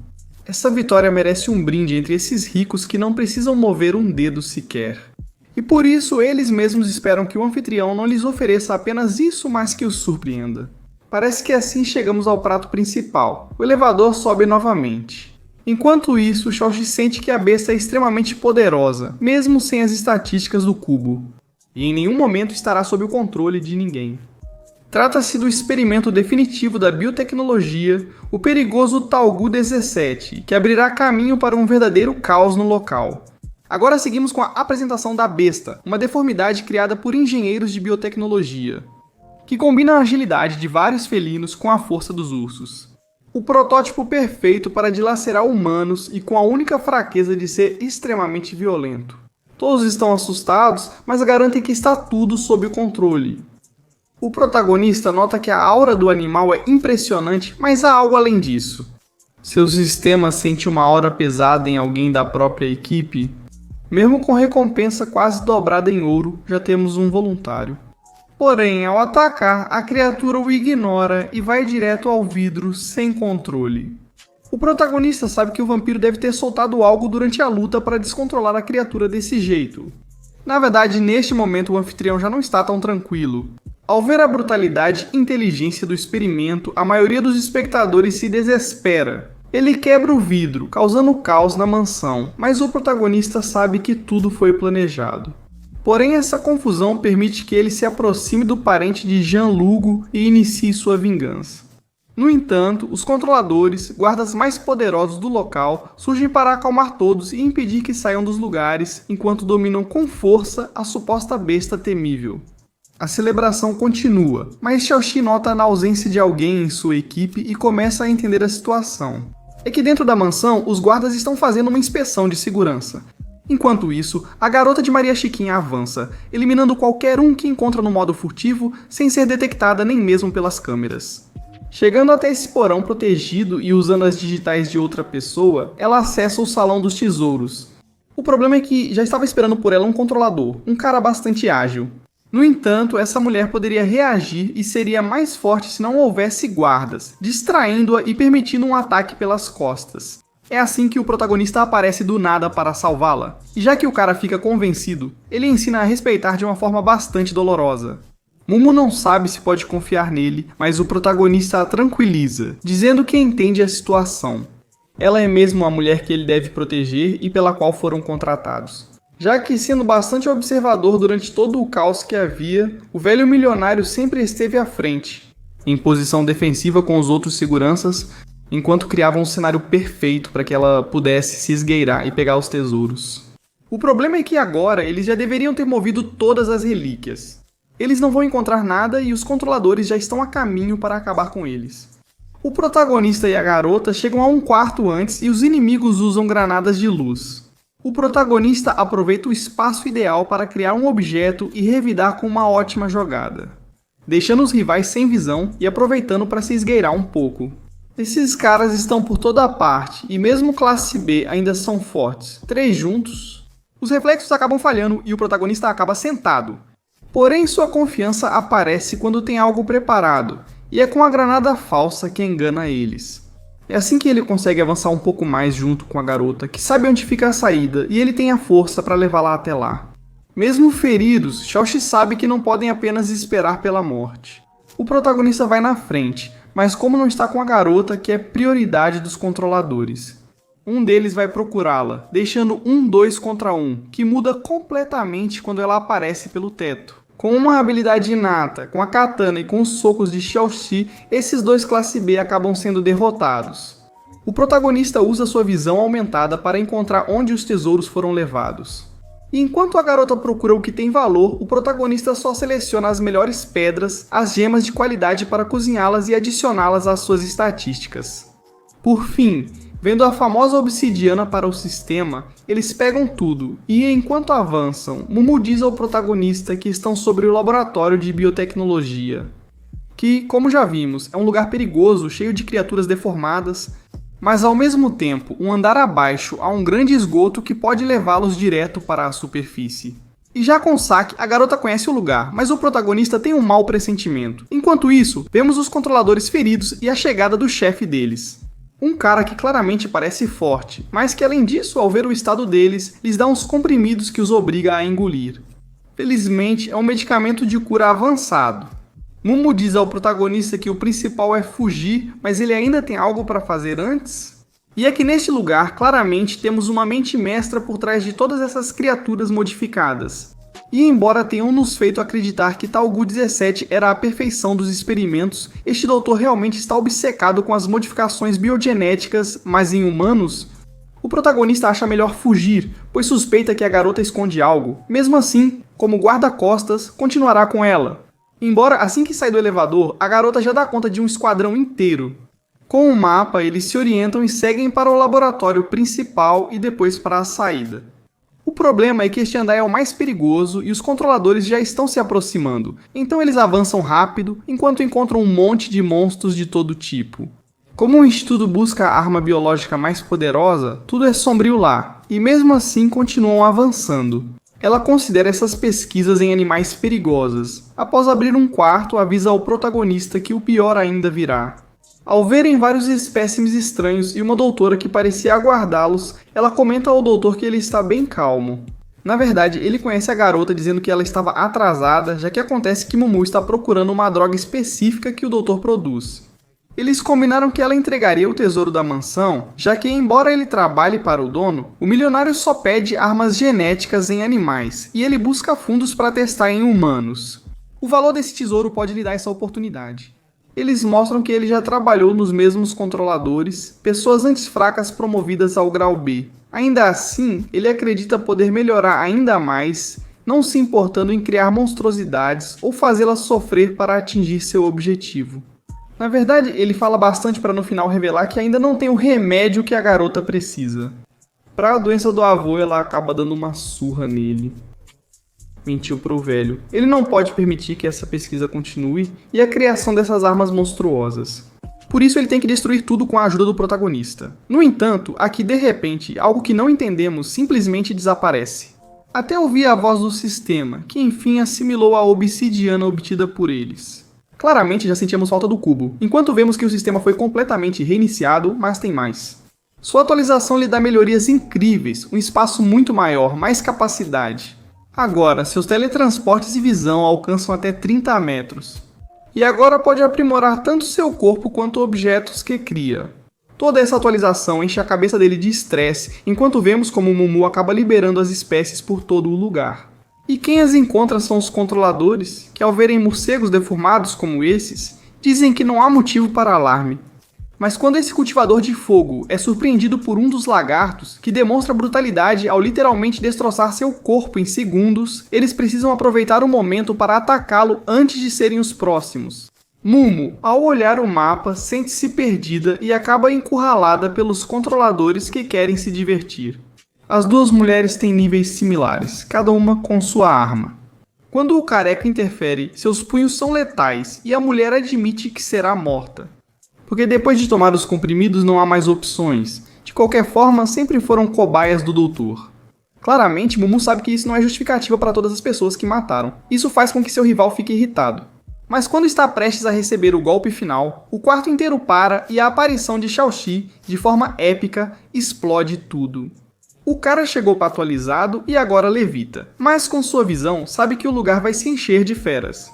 Essa vitória merece um brinde entre esses ricos que não precisam mover um dedo sequer. E por isso, eles mesmos esperam que o anfitrião não lhes ofereça apenas isso, mas que os surpreenda. Parece que assim chegamos ao prato principal. O elevador sobe novamente. Enquanto isso, Xiaoxi sente que a besta é extremamente poderosa, mesmo sem as estatísticas do cubo. E em nenhum momento estará sob o controle de ninguém. Trata-se do experimento definitivo da biotecnologia, o perigoso Talgu 17, que abrirá caminho para um verdadeiro caos no local. Agora seguimos com a apresentação da besta, uma deformidade criada por engenheiros de biotecnologia, que combina a agilidade de vários felinos com a força dos ursos. O protótipo perfeito para dilacerar humanos e com a única fraqueza de ser extremamente violento. Todos estão assustados, mas garantem que está tudo sob o controle. O protagonista nota que a aura do animal é impressionante, mas há algo além disso. Seu sistema sente uma aura pesada em alguém da própria equipe? Mesmo com recompensa quase dobrada em ouro, já temos um voluntário. Porém, ao atacar, a criatura o ignora e vai direto ao vidro sem controle. O protagonista sabe que o vampiro deve ter soltado algo durante a luta para descontrolar a criatura desse jeito. Na verdade, neste momento o anfitrião já não está tão tranquilo. Ao ver a brutalidade e inteligência do experimento, a maioria dos espectadores se desespera. Ele quebra o vidro, causando caos na mansão, mas o protagonista sabe que tudo foi planejado. Porém, essa confusão permite que ele se aproxime do parente de Jean Lugo e inicie sua vingança. No entanto, os controladores, guardas mais poderosos do local, surgem para acalmar todos e impedir que saiam dos lugares, enquanto dominam com força a suposta besta temível. A celebração continua, mas Xiaoxi nota a ausência de alguém em sua equipe e começa a entender a situação. É que dentro da mansão, os guardas estão fazendo uma inspeção de segurança. Enquanto isso, a garota de Maria Chiquinha avança, eliminando qualquer um que encontra no modo furtivo sem ser detectada nem mesmo pelas câmeras. Chegando até esse porão protegido e usando as digitais de outra pessoa, ela acessa o Salão dos Tesouros. O problema é que já estava esperando por ela um controlador, um cara bastante ágil. No entanto, essa mulher poderia reagir e seria mais forte se não houvesse guardas, distraindo-a e permitindo um ataque pelas costas. É assim que o protagonista aparece do nada para salvá-la, e já que o cara fica convencido, ele ensina a respeitar de uma forma bastante dolorosa. Mumu não sabe se pode confiar nele, mas o protagonista a tranquiliza, dizendo que entende a situação. Ela é mesmo a mulher que ele deve proteger e pela qual foram contratados. Já que, sendo bastante observador durante todo o caos que havia, o velho milionário sempre esteve à frente, em posição defensiva com os outros seguranças, enquanto criava um cenário perfeito para que ela pudesse se esgueirar e pegar os tesouros. O problema é que agora eles já deveriam ter movido todas as relíquias. Eles não vão encontrar nada e os controladores já estão a caminho para acabar com eles. O protagonista e a garota chegam a um quarto antes e os inimigos usam granadas de luz. O protagonista aproveita o espaço ideal para criar um objeto e revidar com uma ótima jogada, deixando os rivais sem visão e aproveitando para se esgueirar um pouco. Esses caras estão por toda parte e mesmo classe B ainda são fortes. 3 juntos, os reflexos acabam falhando e o protagonista acaba sentado. Porém, sua confiança aparece quando tem algo preparado, e é com a granada falsa que engana eles. É assim que ele consegue avançar um pouco mais junto com a garota, que sabe onde fica a saída, e ele tem a força para levá-la até lá. Mesmo feridos, Xiaoxi sabe que não podem apenas esperar pela morte. O protagonista vai na frente, mas como não está com a garota, que é prioridade dos controladores. Um deles vai procurá-la, deixando 1-2 contra 1, que muda completamente quando ela aparece pelo teto. Com uma habilidade inata, com a katana e com os socos de Xiaoxi, esses 2 classe B acabam sendo derrotados. O protagonista usa sua visão aumentada para encontrar onde os tesouros foram levados. E enquanto a garota procura o que tem valor, o protagonista só seleciona as melhores pedras, as gemas de qualidade para cozinhá-las e adicioná-las às suas estatísticas. Por fim, vendo a famosa obsidiana para o sistema, eles pegam tudo, e enquanto avançam, Mumu diz ao protagonista que estão sobre o laboratório de biotecnologia. Que, como já vimos, é um lugar perigoso, cheio de criaturas deformadas, mas ao mesmo tempo, um andar abaixo há um grande esgoto que pode levá-los direto para a superfície. E já com Saki, a garota conhece o lugar, mas o protagonista tem um mau pressentimento. Enquanto isso, vemos os controladores feridos e a chegada do chefe deles. Um cara que claramente parece forte, mas que além disso, ao ver o estado deles, lhes dá uns comprimidos que os obriga a engolir. Felizmente, é um medicamento de cura avançado. Mumu diz ao protagonista que o principal é fugir, mas ele ainda tem algo para fazer antes? E é que neste lugar, claramente, temos uma mente mestra por trás de todas essas criaturas modificadas. E embora tenham nos feito acreditar que tal Gu-17 era a perfeição dos experimentos, este doutor realmente está obcecado com as modificações biogenéticas, mas em humanos? O protagonista acha melhor fugir, pois suspeita que a garota esconde algo. Mesmo assim, como guarda-costas, continuará com ela. Embora assim que sai do elevador, a garota já dá conta de um esquadrão inteiro. Com o mapa, eles se orientam e seguem para o laboratório principal e depois para a saída. O problema é que este andar é o mais perigoso e os controladores já estão se aproximando, então eles avançam rápido enquanto encontram um monte de monstros de todo tipo. Como o Instituto busca a arma biológica mais poderosa, tudo é sombrio lá, e mesmo assim continuam avançando. Ela considera essas pesquisas em animais perigosas. Após abrir um quarto, avisa ao protagonista que o pior ainda virá. Ao verem vários espécimes estranhos e uma doutora que parecia aguardá-los, ela comenta ao doutor que ele está bem calmo. Na verdade, ele conhece a garota dizendo que ela estava atrasada, já que acontece que Mumu está procurando uma droga específica que o doutor produz. Eles combinaram que ela entregaria o tesouro da mansão, já que embora ele trabalhe para o dono, o milionário só pede armas genéticas em animais, e ele busca fundos para testar em humanos. O valor desse tesouro pode lhe dar essa oportunidade. Eles mostram que ele já trabalhou nos mesmos controladores, pessoas antes fracas promovidas ao grau B. Ainda assim, ele acredita poder melhorar ainda mais, não se importando em criar monstruosidades ou fazê-las sofrer para atingir seu objetivo. Na verdade, ele fala bastante para no final revelar que ainda não tem o remédio que a garota precisa. Para a doença do avô, ela acaba dando uma surra nele. Mentiu pro velho. Ele não pode permitir que essa pesquisa continue e a criação dessas armas monstruosas. Por isso ele tem que destruir tudo com a ajuda do protagonista. No entanto, aqui de repente, algo que não entendemos simplesmente desaparece. Até ouvir a voz do sistema, que enfim assimilou a obsidiana obtida por eles. Claramente já sentíamos falta do cubo, enquanto vemos que o sistema foi completamente reiniciado, mas tem mais. Sua atualização lhe dá melhorias incríveis, um espaço muito maior, mais capacidade. Agora, seus teletransportes e visão alcançam até 30 metros. E agora pode aprimorar tanto seu corpo quanto objetos que cria. Toda essa atualização enche a cabeça dele de estresse, enquanto vemos como o Mumu acaba liberando as espécies por todo o lugar. E quem as encontra são os controladores, que ao verem morcegos deformados como esses, dizem que não há motivo para alarme. Mas quando esse cultivador de fogo é surpreendido por um dos lagartos, que demonstra brutalidade ao literalmente destroçar seu corpo em segundos, eles precisam aproveitar o momento para atacá-lo antes de serem os próximos. Mumu, ao olhar o mapa, sente-se perdida e acaba encurralada pelos controladores que querem se divertir. As duas mulheres têm níveis similares, cada uma com sua arma. Quando o careca interfere, seus punhos são letais e a mulher admite que será morta. Porque depois de tomar os comprimidos não há mais opções. De qualquer forma, sempre foram cobaias do doutor. Claramente, Mumu sabe que isso não é justificativa para todas as pessoas que mataram. Isso faz com que seu rival fique irritado. Mas quando está prestes a receber o golpe final, o quarto inteiro para e a aparição de Xiaoxi, de forma épica, explode tudo. O cara chegou atualizado e agora levita, mas com sua visão sabe que o lugar vai se encher de feras.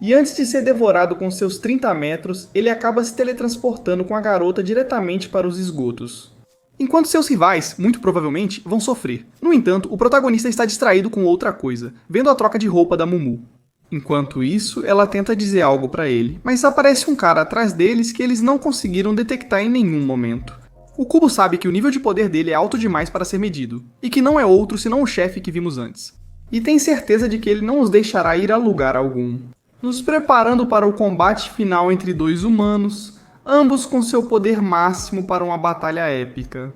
E antes de ser devorado com seus 30 metros, ele acaba se teletransportando com a garota diretamente para os esgotos. Enquanto seus rivais, muito provavelmente, vão sofrer. No entanto, o protagonista está distraído com outra coisa, vendo a troca de roupa da Mumu. Enquanto isso, ela tenta dizer algo para ele, mas aparece um cara atrás deles que eles não conseguiram detectar em nenhum momento. O cubo sabe que o nível de poder dele é alto demais para ser medido, e que não é outro senão o chefe que vimos antes. E tem certeza de que ele não os deixará ir a lugar algum. Nos preparando para o combate final entre dois humanos, ambos com seu poder máximo para uma batalha épica.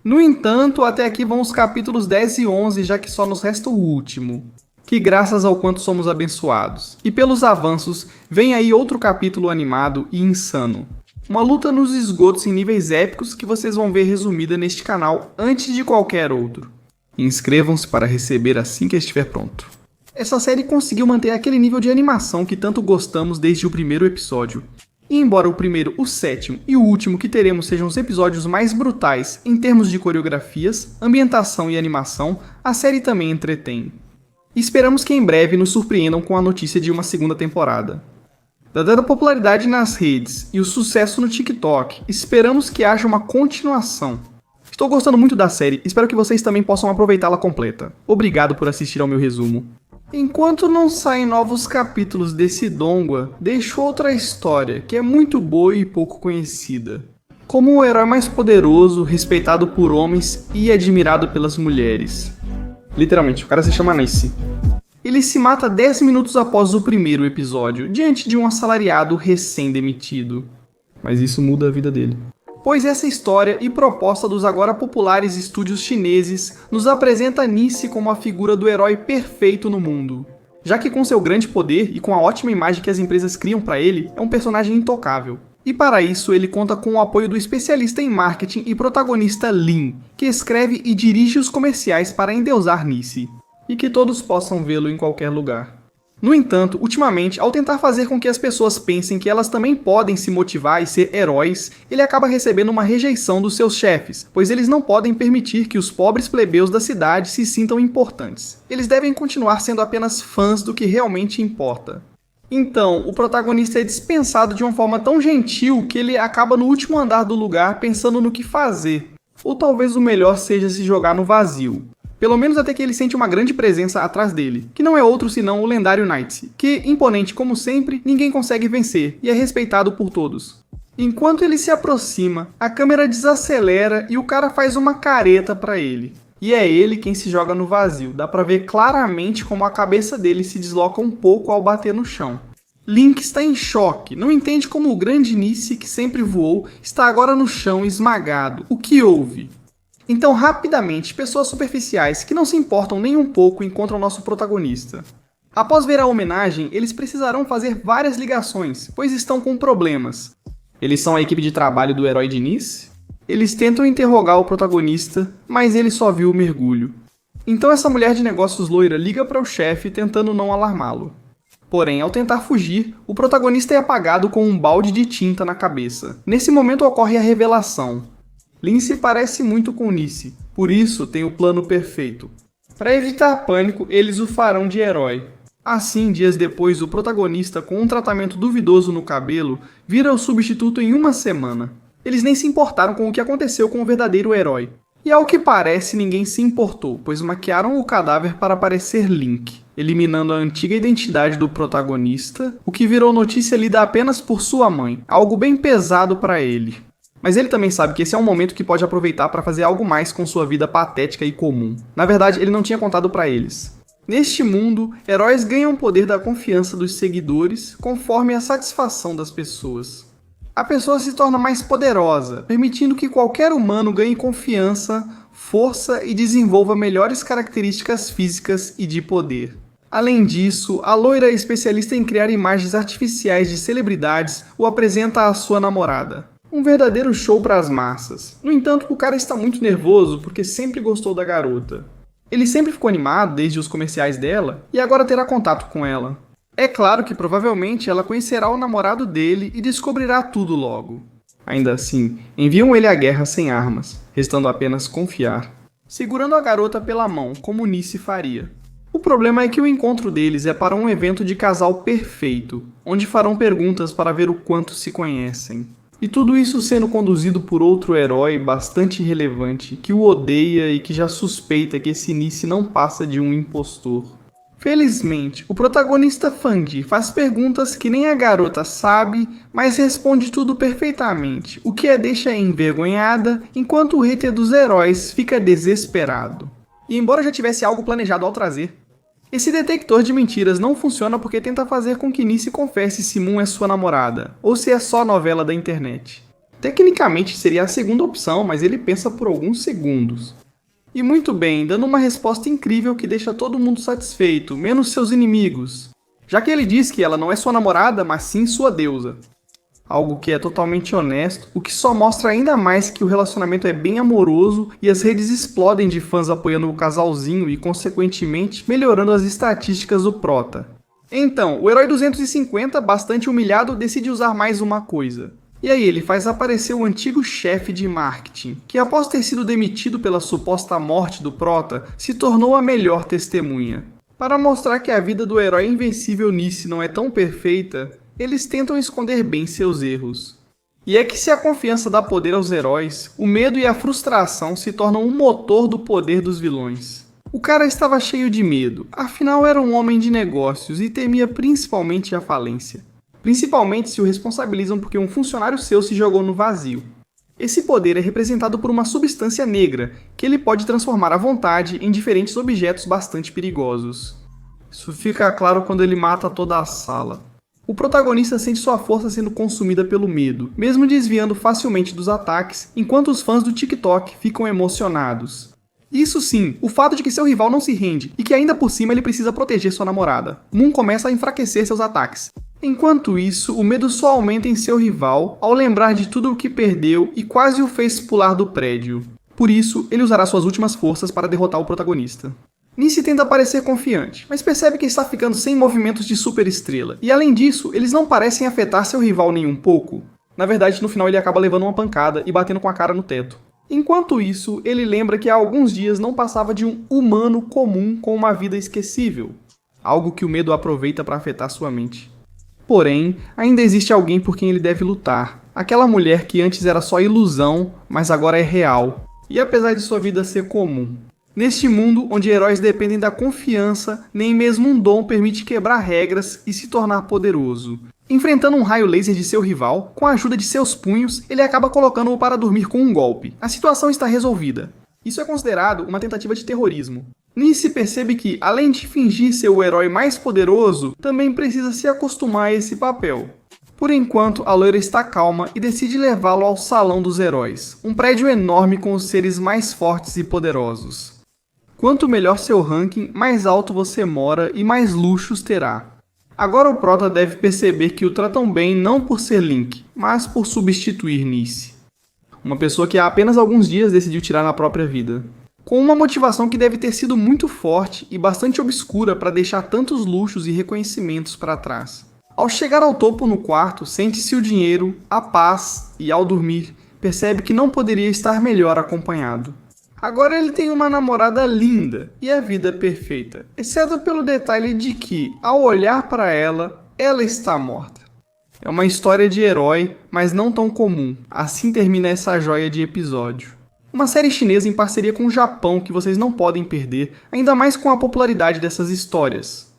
No entanto, até aqui vão os capítulos 10 e 11, já que só nos resta o último. Que graças ao quanto somos abençoados. E pelos avanços, vem aí outro capítulo animado e insano. Uma luta nos esgotos em níveis épicos que vocês vão ver resumida neste canal antes de qualquer outro. Inscrevam-se para receber assim que estiver pronto. Essa série conseguiu manter aquele nível de animação que tanto gostamos desde o primeiro episódio. E embora o primeiro, o sétimo e o último que teremos sejam os episódios mais brutais em termos de coreografias, ambientação e animação, a série também entretém. E esperamos que em breve nos surpreendam com a notícia de uma segunda temporada. Dada a popularidade nas redes e o sucesso no TikTok, esperamos que haja uma continuação. Estou gostando muito da série, espero que vocês também possam aproveitá-la completa. Obrigado por assistir ao meu resumo. Enquanto não saem novos capítulos desse donga, deixo outra história que é muito boa e pouco conhecida. Como o herói mais poderoso, respeitado por homens e admirado pelas mulheres. Literalmente, o cara se chama Nice. Ele se mata 10 minutos após o primeiro episódio, diante de um assalariado recém-demitido. Mas isso muda a vida dele. Pois essa história e proposta dos agora populares estúdios chineses nos apresenta Nice como a figura do herói perfeito no mundo. Já que com seu grande poder e com a ótima imagem que as empresas criam para ele, é um personagem intocável. E para isso ele conta com o apoio do especialista em marketing e protagonista Lin, que escreve e dirige os comerciais para endeusar Nice, e que todos possam vê-lo em qualquer lugar. No entanto, ultimamente, ao tentar fazer com que as pessoas pensem que elas também podem se motivar e ser heróis, ele acaba recebendo uma rejeição dos seus chefes, pois eles não podem permitir que os pobres plebeus da cidade se sintam importantes. Eles devem continuar sendo apenas fãs do que realmente importa. Então, o protagonista é dispensado de uma forma tão gentil que ele acaba no último andar do lugar pensando no que fazer. Ou talvez o melhor seja se jogar no vazio. Pelo menos até que ele sente uma grande presença atrás dele, que não é outro senão o lendário Knight, que, imponente como sempre, ninguém consegue vencer e é respeitado por todos. Enquanto ele se aproxima, a câmera desacelera e o cara faz uma careta pra ele. E é ele quem se joga no vazio, dá pra ver claramente como a cabeça dele se desloca um pouco ao bater no chão. Link está em choque, não entende como o grande Nice que sempre voou está agora no chão esmagado. O que houve? Então, rapidamente, pessoas superficiais que não se importam nem um pouco encontram nosso protagonista. Após ver a homenagem, eles precisarão fazer várias ligações, pois estão com problemas. Eles são a equipe de trabalho do herói de Nice? Eles tentam interrogar o protagonista, mas ele só viu o mergulho. Então essa mulher de negócios loira liga para o chefe tentando não alarmá-lo. Porém, ao tentar fugir, o protagonista é apagado com um balde de tinta na cabeça. Nesse momento ocorre a revelação. Lindsay parece muito com Nice, por isso tem o plano perfeito. Para evitar pânico, eles o farão de herói. Assim, dias depois, o protagonista, com um tratamento duvidoso no cabelo, vira o substituto em uma semana. Eles nem se importaram com o que aconteceu com o verdadeiro herói. E ao que parece, ninguém se importou, pois maquiaram o cadáver para parecer Link, eliminando a antiga identidade do protagonista, o que virou notícia lida apenas por sua mãe, algo bem pesado para ele. Mas ele também sabe que esse é um momento que pode aproveitar para fazer algo mais com sua vida patética e comum. Na verdade, ele não tinha contado para eles. Neste mundo, heróis ganham o poder da confiança dos seguidores conforme a satisfação das pessoas. A pessoa se torna mais poderosa, permitindo que qualquer humano ganhe confiança, força e desenvolva melhores características físicas e de poder. Além disso, a loira especialista em criar imagens artificiais de celebridades o apresenta à sua namorada. Um verdadeiro show para as massas. No entanto, o cara está muito nervoso porque sempre gostou da garota. Ele sempre ficou animado desde os comerciais dela e agora terá contato com ela. É claro que provavelmente ela conhecerá o namorado dele e descobrirá tudo logo. Ainda assim, enviam ele à guerra sem armas, restando apenas confiar, segurando a garota pela mão, como Nice faria. O problema é que o encontro deles é para um evento de casal perfeito, onde farão perguntas para ver o quanto se conhecem. E tudo isso sendo conduzido por outro herói bastante relevante, que o odeia e que já suspeita que esse Nice não passa de um impostor. Felizmente, o protagonista Fangi faz perguntas que nem a garota sabe, mas responde tudo perfeitamente, o que a deixa envergonhada, enquanto o hater dos heróis fica desesperado. E embora já tivesse algo planejado ao trazer, esse detector de mentiras não funciona porque tenta fazer com que Nice confesse se Moon é sua namorada, ou se é só novela da internet. Tecnicamente seria a segunda opção, mas ele pensa por alguns segundos. E muito bem, dando uma resposta incrível que deixa todo mundo satisfeito, menos seus inimigos. Já que ele diz que ela não é sua namorada, mas sim sua deusa. Algo que é totalmente honesto, o que só mostra ainda mais que o relacionamento é bem amoroso e as redes explodem de fãs apoiando o casalzinho e, consequentemente, melhorando as estatísticas do prota. Então, o herói 250, bastante humilhado, decide usar mais uma coisa. E aí ele faz aparecer o antigo chefe de marketing, que após ter sido demitido pela suposta morte do prota, se tornou a melhor testemunha. Para mostrar que a vida do herói invencível Nice não é tão perfeita, eles tentam esconder bem seus erros. E é que se a confiança dá poder aos heróis, o medo e a frustração se tornam um motor do poder dos vilões. O cara estava cheio de medo, afinal era um homem de negócios e temia principalmente a falência. Principalmente se o responsabilizam porque um funcionário seu se jogou no vazio. Esse poder é representado por uma substância negra, que ele pode transformar à vontade em diferentes objetos bastante perigosos. Isso fica claro quando ele mata toda a sala. O protagonista sente sua força sendo consumida pelo medo, mesmo desviando facilmente dos ataques, enquanto os fãs do TikTok ficam emocionados. Isso sim, o fato de que seu rival não se rende e que ainda por cima ele precisa proteger sua namorada. Moon começa a enfraquecer seus ataques. Enquanto isso, o medo só aumenta em seu rival ao lembrar de tudo o que perdeu e quase o fez pular do prédio. Por isso, ele usará suas últimas forças para derrotar o protagonista. Nice tenta parecer confiante, mas percebe que está ficando sem movimentos de superestrela, e além disso, eles não parecem afetar seu rival nem um pouco. Na verdade, no final ele acaba levando uma pancada e batendo com a cara no teto. Enquanto isso, ele lembra que há alguns dias não passava de um humano comum com uma vida esquecível, algo que o medo aproveita para afetar sua mente. Porém, ainda existe alguém por quem ele deve lutar, aquela mulher que antes era só ilusão, mas agora é real, e apesar de sua vida ser comum. Neste mundo, onde heróis dependem da confiança, nem mesmo um dom permite quebrar regras e se tornar poderoso. Enfrentando um raio laser de seu rival, com a ajuda de seus punhos, ele acaba colocando-o para dormir com um golpe. A situação está resolvida. Isso é considerado uma tentativa de terrorismo. Nice percebe que, além de fingir ser o herói mais poderoso, também precisa se acostumar a esse papel. Por enquanto, a loira está calma e decide levá-lo ao Salão dos Heróis, um prédio enorme com os seres mais fortes e poderosos. Quanto melhor seu ranking, mais alto você mora e mais luxos terá. Agora o prota deve perceber que o tratam bem não por ser Link, mas por substituir Nice. Uma pessoa que há apenas alguns dias decidiu tirar a própria vida. Com uma motivação que deve ter sido muito forte e bastante obscura para deixar tantos luxos e reconhecimentos para trás. Ao chegar ao topo no quarto, sente-se o dinheiro, a paz e, ao dormir, percebe que não poderia estar melhor acompanhado. Agora ele tem uma namorada linda e a vida perfeita, exceto pelo detalhe de que, ao olhar para ela, ela está morta. É uma história de herói, mas não tão comum. Assim termina essa joia de episódio. Uma série chinesa em parceria com o Japão que vocês não podem perder, ainda mais com a popularidade dessas histórias.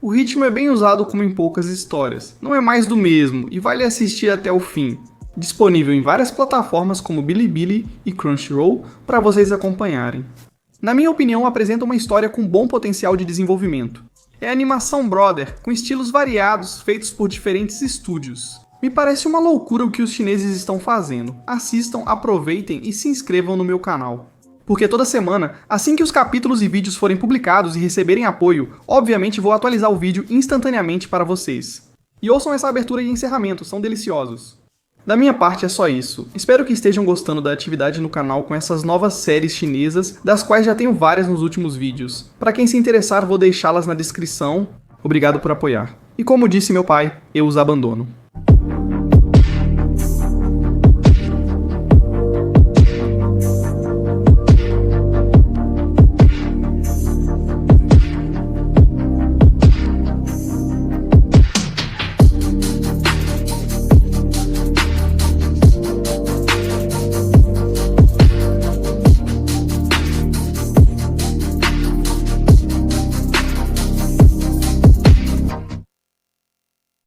O ritmo é bem usado como em poucas histórias, não é mais do mesmo e vale assistir até o fim. Disponível em várias plataformas como Bilibili e Crunchyroll para vocês acompanharem. Na minha opinião, apresenta uma história com bom potencial de desenvolvimento. É animação brother, com estilos variados feitos por diferentes estúdios. Me parece uma loucura o que os chineses estão fazendo. Assistam, aproveitem e se inscrevam no meu canal. Porque toda semana, assim que os capítulos e vídeos forem publicados e receberem apoio, obviamente vou atualizar o vídeo instantaneamente para vocês. E ouçam essa abertura e encerramento, são deliciosos. Da minha parte é só isso. Espero que estejam gostando da atividade no canal com essas novas séries chinesas, das quais já tenho várias nos últimos vídeos. Para quem se interessar, vou deixá-las na descrição. Obrigado por apoiar. E como disse meu pai, eu os abandono.